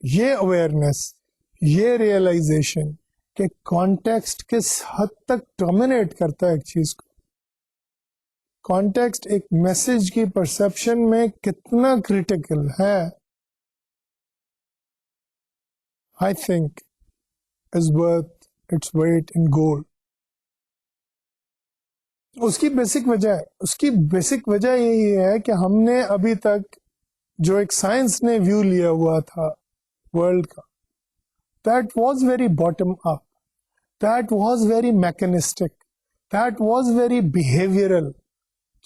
ये अवेयरनेस, ये रियलाइजेशन कि कॉन्टेक्स्ट किस हद तक डोमिनेट करता है एक चीज़ को, कॉन्टेक्स्ट एक मैसेज की परसेप्शन में कितना क्रिटिकल है, आई think is worth its weight in gold. उसकी बेसिक वजह यही है कि हमने अभी तक जो एक साइंस ने व्यू लिया हुआ था वर्ल्ड का, that was very bottom up, that was very mechanistic, that was very behavioural.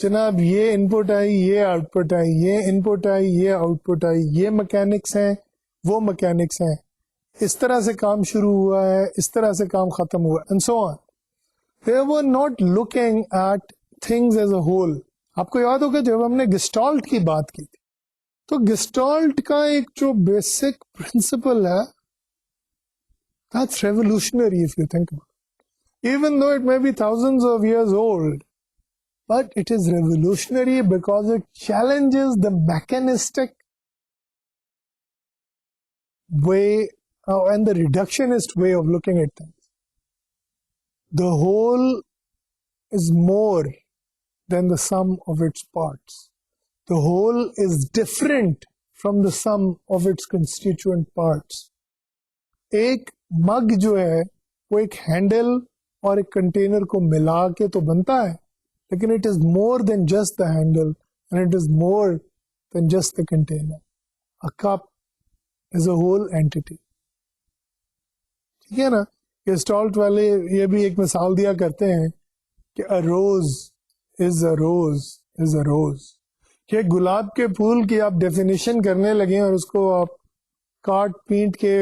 जनाब ये इनपुट आई, ये आउटपुट आई, ये इनपुट आई, ये आउटपुट आई, ये मैकेनिक्स हैं, वो मैकेनिक्स हैं, इस तरह से काम शुरू हुआ है, इस तरह से काम खत्म हुआ, and so on. They were not looking at things as a whole. आपको याद होगा जब हमने गेस्टाल्ट की बात की थी, तो गेस्टाल्ट का एक जो बेसिक प्रिंसिपल है, that's revolutionary if you think about it. Even though it may be thousands of years old, but it is revolutionary because it challenges the mechanistic way and the reductionist way of looking at things. The whole is more than the sum of its parts. The whole is different from the sum of its constituent parts. एक मग जो है वो एक handle और एक container को मिला के तो बनता है, लेकिन it is more than just the handle and it is more than just the container. A cup is a whole entity. ठीक है ना? गेस्टाल्ट वाले ये भी एक मिसाल दिया करते हैं कि a rose is a rose is a rose. कि गुलाब के फूल की आप डेफिनेशन करने लगे और उसको आप काट पीट के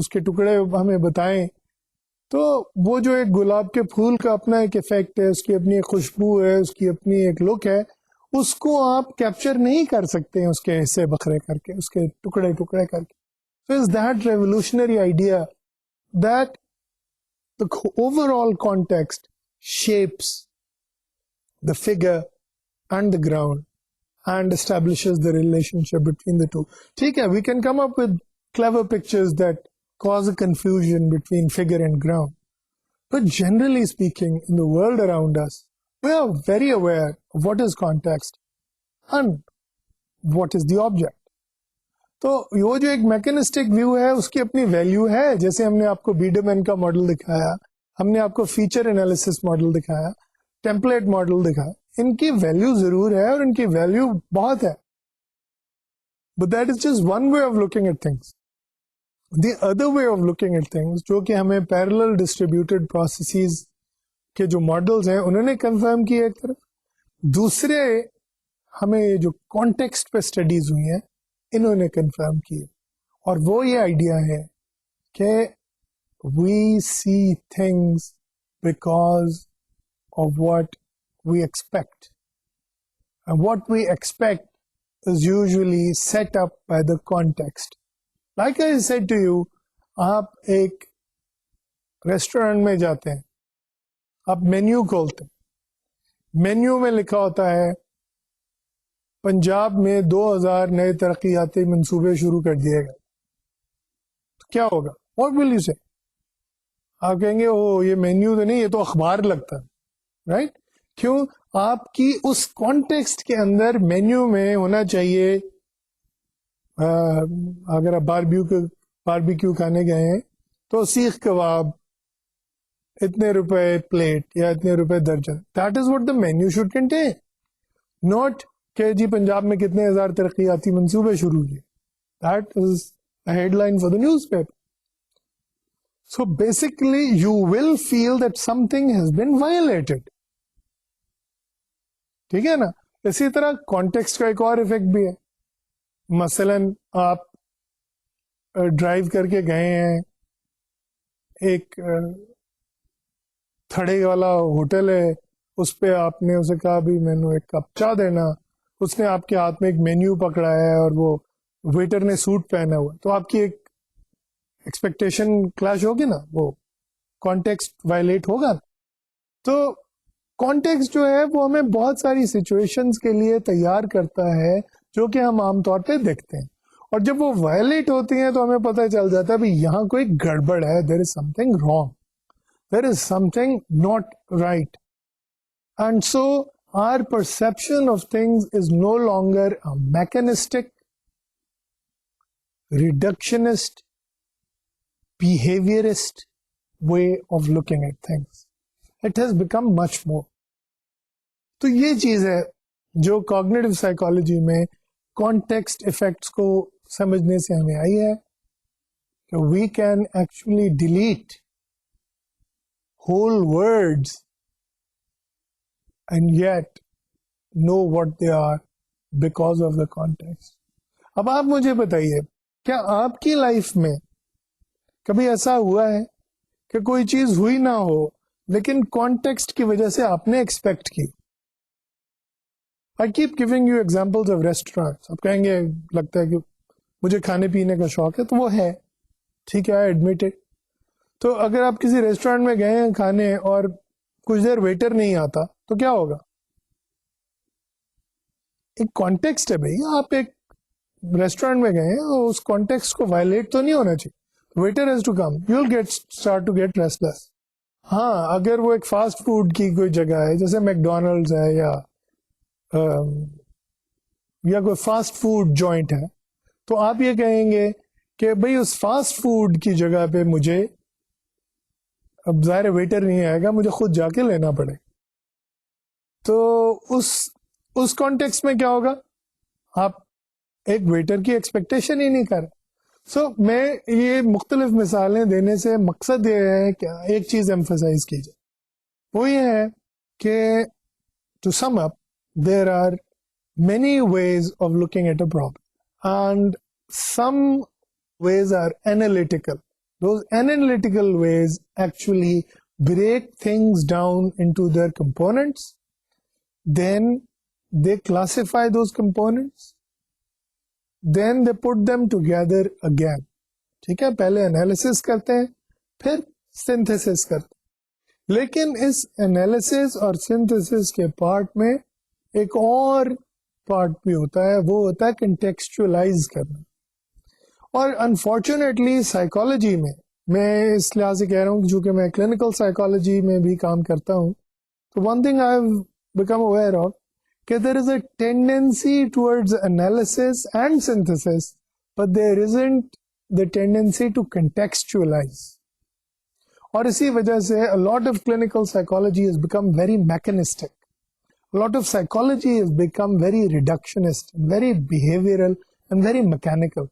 उसके टुकड़े हमें बताएं, तो वो जो एक गुलाब के फूल का अपना एक इफेक्ट है, उसकी अपनी एक खुशबू है, उसकी अपनी एक लुक है, उसको आप कैप्चर नहीं कर सकते हैं उसके हिस्से बखरे करके, उसके टुकड़े टुकड़े करके. So is that revolutionary idea that the overall context shapes the figure and the ground and establishes the relationship between the two. ठीक है, we can come up with clever pictures that cause a confusion between figure and ground. But generally speaking, in the world around us, we are very aware of what is context and what is the object. तो वो जो एक mechanistic view है उसकी अपनी value है, जैसे हमने आपको बीडमैन का मॉडल दिखाया, हमने आपको फीचर एनालिसिस मॉडल दिखाया, टेम्पलेट मॉडल दिखाया, इनकी वैल्यू जरूर है और इनकी वैल्यू बहुत है, but that is just one way of looking at things. The other way of looking at things, जो कि हमें पैरेलल डिस्ट्रीब्यूटेड प्रोसेसेस के जो मॉडल्स हैं उन्होंने कंफर्म किया एक तरफ, दूसरे हमें ये जो कॉन्टेक्स्ट पे स्टडीज हुई हैं इन्होंने कंफर्म किए. और वो ये आइडिया है कि we see things because of what we expect, and what we expect is usually set up by the context. Like I said to you, आप एक रेस्टोरेंट में जाते हैं, आप मेन्यू खोलते हैं, मेन्यू में लिखा होता है पंजाब में 2000 नए तरक्याती मंसूबे शुरू कर दिए गए, तो क्या होगा? व्हाट विल यू से? आप कहेंगे ओ ये मेन्यू तो नहीं, ये तो अखबार लगता है, राइट? क्यों? आपकी उस कॉन्टेक्स्ट के अंदर मेन्यू में होना चाहिए, अगर आप बारबेक्यू खाने गए हैं तो सीख कबाब इतने रुपए प्लेट या इतने रुपए दर्जन. That is what the menu should contain, not कि जी पंजाब में कितने हजार तरक्याती मंसूबे शुरू किए. That is a headline for the newspaper. So basically you will feel that something has been violated. ठीक है ना? इसी तरह कॉन्टेक्स्ट का एक और इफेक्ट भी है. मसलन आप ड्राइव करके गए हैं, एक थड़े वाला होटल है, उस पे आपने उसे कहा भी मैंने एक कप चाय देना, उसने आपके हाथ में एक मेन्यू पकड़ा है और वो वेटर ने सूट पहना हुआ, तो आपकी एक एक्सपेक्टेशन क्लैश होगी ना, वो कॉन्टेक्स्ट वायलेट होगा. तो कॉन्टेक्स्ट जो है वो हमें बहुत सारी सिचुएशंस के लिए तैयार करता है जो कि हम आमतौर पे देखते हैं, और जब वो वायलेट होती हैं तो हमें पता चल जाता है भी यहाँ कोई गड़बड़ है, there is something wrong, there is something not right. And so our perception of things is no longer a mechanistic, reductionist, behaviorist way of looking at things. It has become much more. तो ये चीज है जो cognitive psychology में context effects को समझने से हमें आई है कि we can actually delete whole words and yet know what they are because of the context. अब आप मुझे बताइए, क्या आपकी लाइफ में कभी ऐसा हुआ है कि कोई चीज हुई ना हो लेकिन कॉन्टेक्स्ट की वजह से आपने एक्सपेक्ट की? I keep giving you examples of restaurants. आप कहेंगे लगता है कि मुझे खाने पीने का शौक है, तो वो है, ठीक है, आई एडमिट इट. तो अगर आप किसी रेस्टोरेंट में गए हैं खाने और कुछ देर वेटर नहीं आता तो क्या होगा? एक कॉन्टेक्स्ट है भाई, आप एक रेस्टोरेंट में गए हैं और उस कॉन्टेक्स्ट को वायलेट तो नहीं होना चाहिए. Waiter has to come, you will start to get restless. हाँ, अगर वो एक फास्ट फूड की कोई जगह है जैसे मैकडोनल्ड्स है या कोई फास्ट फूड जॉइंट है, तो आप ये कहेंगे कि भाई उस फास्ट फूड की जगह पे मुझे, अब ज़ाहिर वेटर नहीं आएगा, मुझे खुद जाके लेना पड़ेगा. तो उस कॉन्टेक्स्ट में क्या होगा? आप एक वेटर की एक्सपेक्टेशन ही नहीं कर रहे. सो मैं ये मुख्तलिफ मिसालें देने से मकसद ये है कि एक चीज एम्फसाइज की जाए, वो ये है कि to sum up there are many ways of looking at a problem and some ways are analytical. Those analytical ways actually break things down into their components. Then they classify those components. Then they put them together again. ठीक है, पहले analysis करते हैं फिर synthesis करते हैं. लेकिन इस एनालिसिस और सिंथेसिस के पार्ट में एक और पार्ट भी होता है, वो होता है कंटेक्चुअलाइज करना. और अनफॉर्चुनेटली साइकोलॉजी में, मैं इस लिहाज से कह रहा हूँ चूंकि मैं क्लिनिकल साइकोलॉजी में भी काम करता हूँ, तो one thing I have become aware of कि there is a tendency towards analysis and synthesis but there isn't the tendency to contextualize. और इसी वजह से a lot of clinical psychology has become very mechanistic. A lot of psychology has become very reductionist, very behavioral and very mechanical.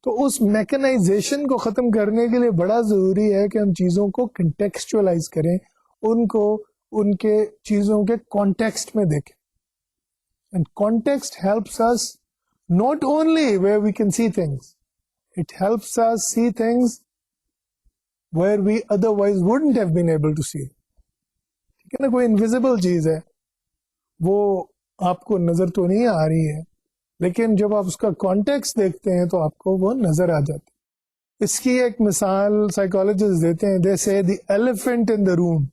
तो उस mechanisation को ख़त्म करने के लिए बड़ा ज़रूरी है कि हम चीज़ों को कंटेक्चुअलाइज करें, उनको उनके चीज़ों के कॉन्टेक्स्ट में देखें. And context helps us not only where we can see things, it helps us see things where we otherwise wouldn't have been able to see. ठीक है ना, कोई इनविजिबल चीज़ है, वो आपको नज़र तो नहीं आ रही है, लेकिन जब आप उसका कॉन्टेक्स्ट देखते हैं तो आपको वो नजर आ जाती है. इसकी एक मिसाल साइकोलॉजिस्ट देते हैं, दे से the elephant in the room.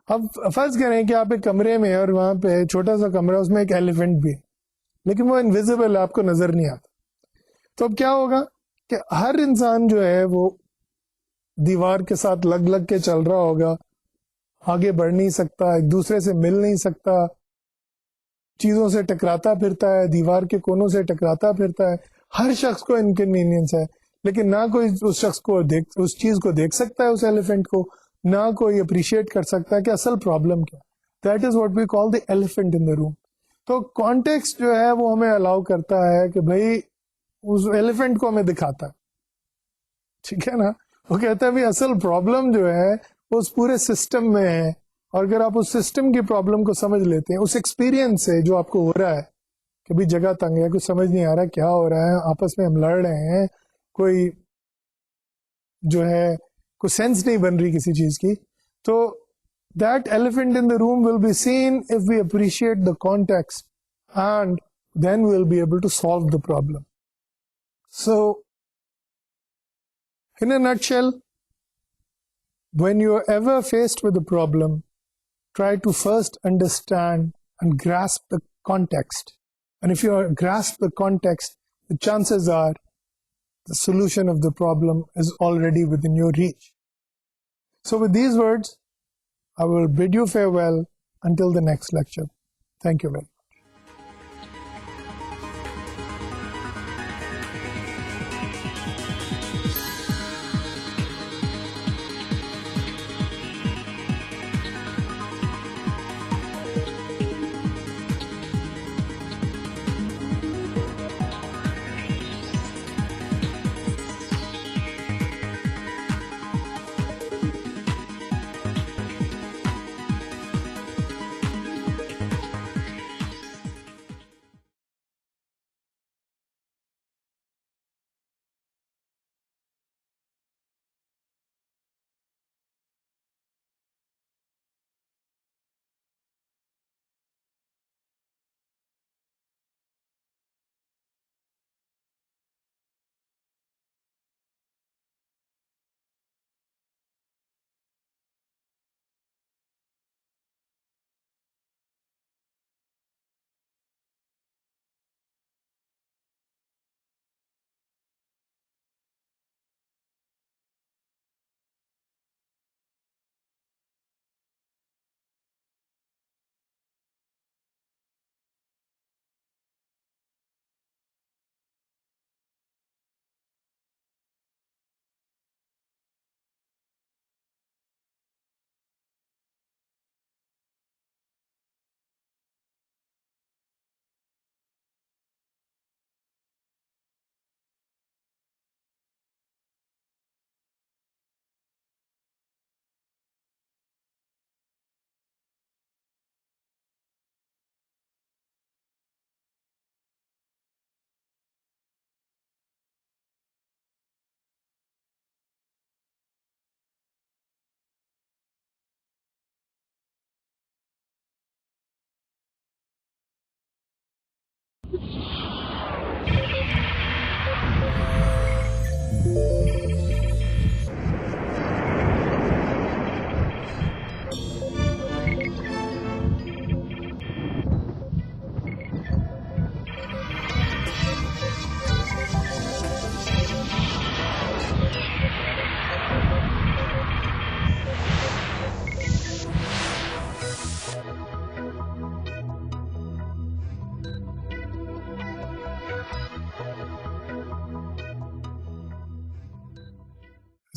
अब फर्ज करें कि आप एक कमरे में और वहां पे छोटा सा कमरा, उसमें एक एलिफेंट भी है, लेकिन वो इनविजिबल है, आपको नजर नहीं आता. तो अब क्या होगा कि हर इंसान जो है वो दीवार के साथ लग लग के चल रहा होगा, आगे बढ़ नहीं सकता, एक दूसरे से मिल नहीं सकता, चीजों से टकराता फिरता है, दीवार के कोनों से टकराता फिरता है. हर शख्स को इनकन्वीनियंस है, लेकिन ना कोई उस शख्स को उस चीज को देख सकता है, उस एलिफेंट को, ना कोई अप्रिशिएट कर सकता है कि असल प्रॉब्लम क्या. That is what we call the elephant in the room. तो कॉन्टेक्स्ट जो है वो हमें अलाउ करता है कि भाई उस एलिफेंट को हमें दिखाता है. ठीक है ना, वो कहता है भाई असल प्रॉब्लम जो है वो उस पूरे सिस्टम में है, और अगर आप उस सिस्टम की प्रॉब्लम को समझ लेते हैं, उस एक्सपीरियंस से जो आपको हो रहा है कि भाई जगह तंग है, कुछ समझ नहीं आ रहा क्या हो रहा है, आपस में हम लड़ रहे हैं, कोई जो है कोई सेंस नहीं बन रही किसी चीज की, तो that elephant in the room will be seen if we appreciate the context, and then we will be able to solve the problem. So in a nutshell, when you are ever faced with a problem, try to first understand and grasp the context. And if you grasp the context, the chances are the solution of the problem is already within your reach. So with these words, I will bid you farewell until the next lecture. Thank you very much.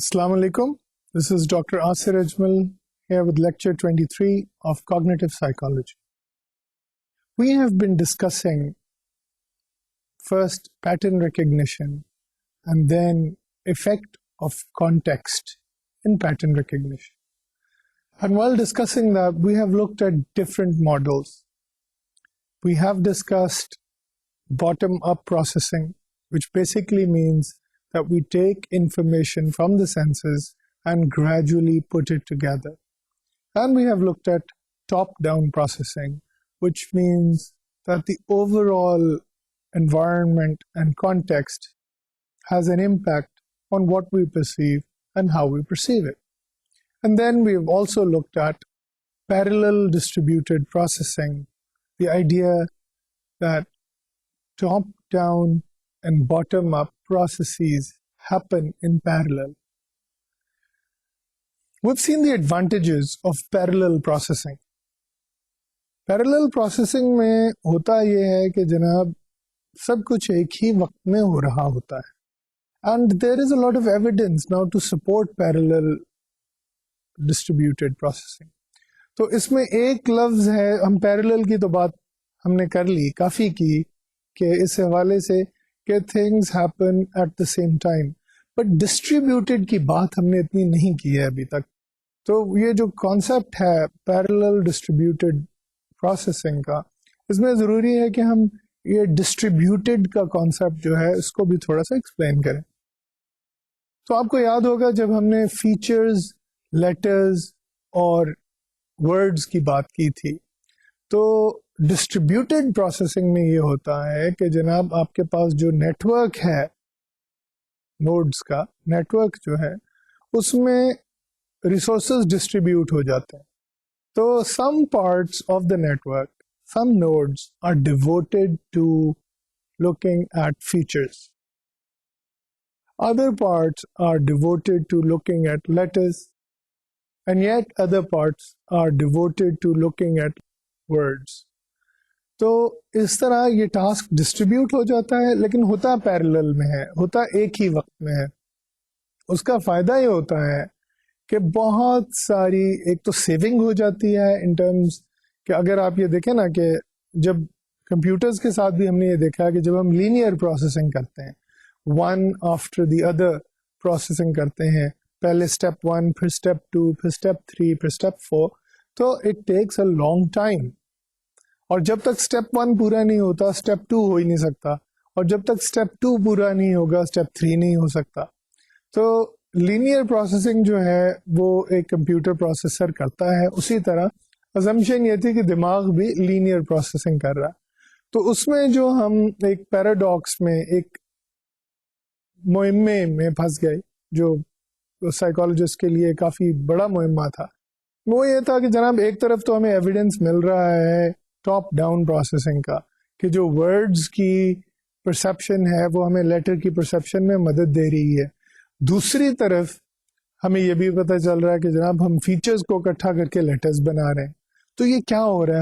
Assalamu alaikum. This is Dr. Asir Ajmal here with lecture 23 of cognitive psychology. We have been discussing first pattern recognition and then effect of context in pattern recognition. And while discussing that, we have looked at different models. We have discussed bottom-up processing, which basically means that we take information from the senses and gradually put it together. And we have looked at top-down processing, which means that the overall environment and context has an impact on what we perceive and how we perceive it. And then we have also looked at parallel distributed processing, the idea that top-down and bottom-up processes happen in parallel. We've seen the advantages of parallel processing. Parallel processing में होता ये है कि जनाब सब कुछ एक ही वक्त में हो रहा होता है. And there is a lot of evidence now to support parallel distributed processing. तो इसमें एक लफ्ज़ है, हम parallel की तो बात हमने कर ली, काफ़ी की, कि इस हवाले से कि things happen at the same time, but distributed की बात हमने इतनी नहीं की है अभी तक. तो ये जो concept है parallel distributed processing का, इसमें ज़रूरी है कि हम ये distributed का concept जो है इसको भी थोड़ा सा explain करें. तो आपको याद होगा जब हमने features, letters और words की बात की थी, तो डिस्ट्रीब्यूटेड प्रोसेसिंग में ये होता है कि जनाब आपके पास जो नेटवर्क है, नोड्स का नेटवर्क जो है, उसमें रिसोर्सेज डिस्ट्रीब्यूट हो जाते हैं. तो some parts of the network, some nodes are devoted to looking at features, other parts are devoted to looking at letters, and yet other parts are devoted to looking at words. तो इस तरह ये task distribute हो जाता है, लेकिन होता parallel में है, होता एक ही वक्त में है. उसका फ़ायदा ये होता है कि बहुत सारी एक तो सेविंग हो जाती है इन टर्म्स कि अगर आप ये देखें ना कि जब कंप्यूटर्स के साथ भी हमने ये देखा है कि जब हम लीनियर प्रोसेसिंग करते हैं, one after the other processing करते हैं, पहले स्टेप 1, फिर स्टेप 2, फिर स्टेप 3, फिर स्टेप 4, तो it takes a long time. और जब तक स्टेप 1 पूरा नहीं होता, स्टेप 2 हो ही नहीं सकता, और जब तक स्टेप 2 पूरा नहीं होगा, स्टेप 3 नहीं हो सकता. तो लीनियर प्रोसेसिंग जो है वो एक कंप्यूटर प्रोसेसर करता है. उसी तरह अजम्पशन ये थी कि दिमाग भी लीनियर प्रोसेसिंग कर रहा है. तो उसमें जो हम एक पैराडॉक्स में, एक मुहिम्मे में फंस गए, जो साइकोलॉजिस्ट के लिए काफ़ी बड़ा मुहिम्मा था, वो ये था कि जनाब एक तरफ तो हमें एविडेंस मिल रहा है टॉप डाउन प्रोसेसिंग का कि जो वर्ड्स की परसेप्शन है वो हमें लेटर की परसेप्शन में मदद दे रही है. दूसरी तरफ हमें ये भी पता चल रहा है कि जनाब हम फीचर्स को इकट्ठा करके लेटर्स बना रहे हैं. तो ये क्या हो रहा है?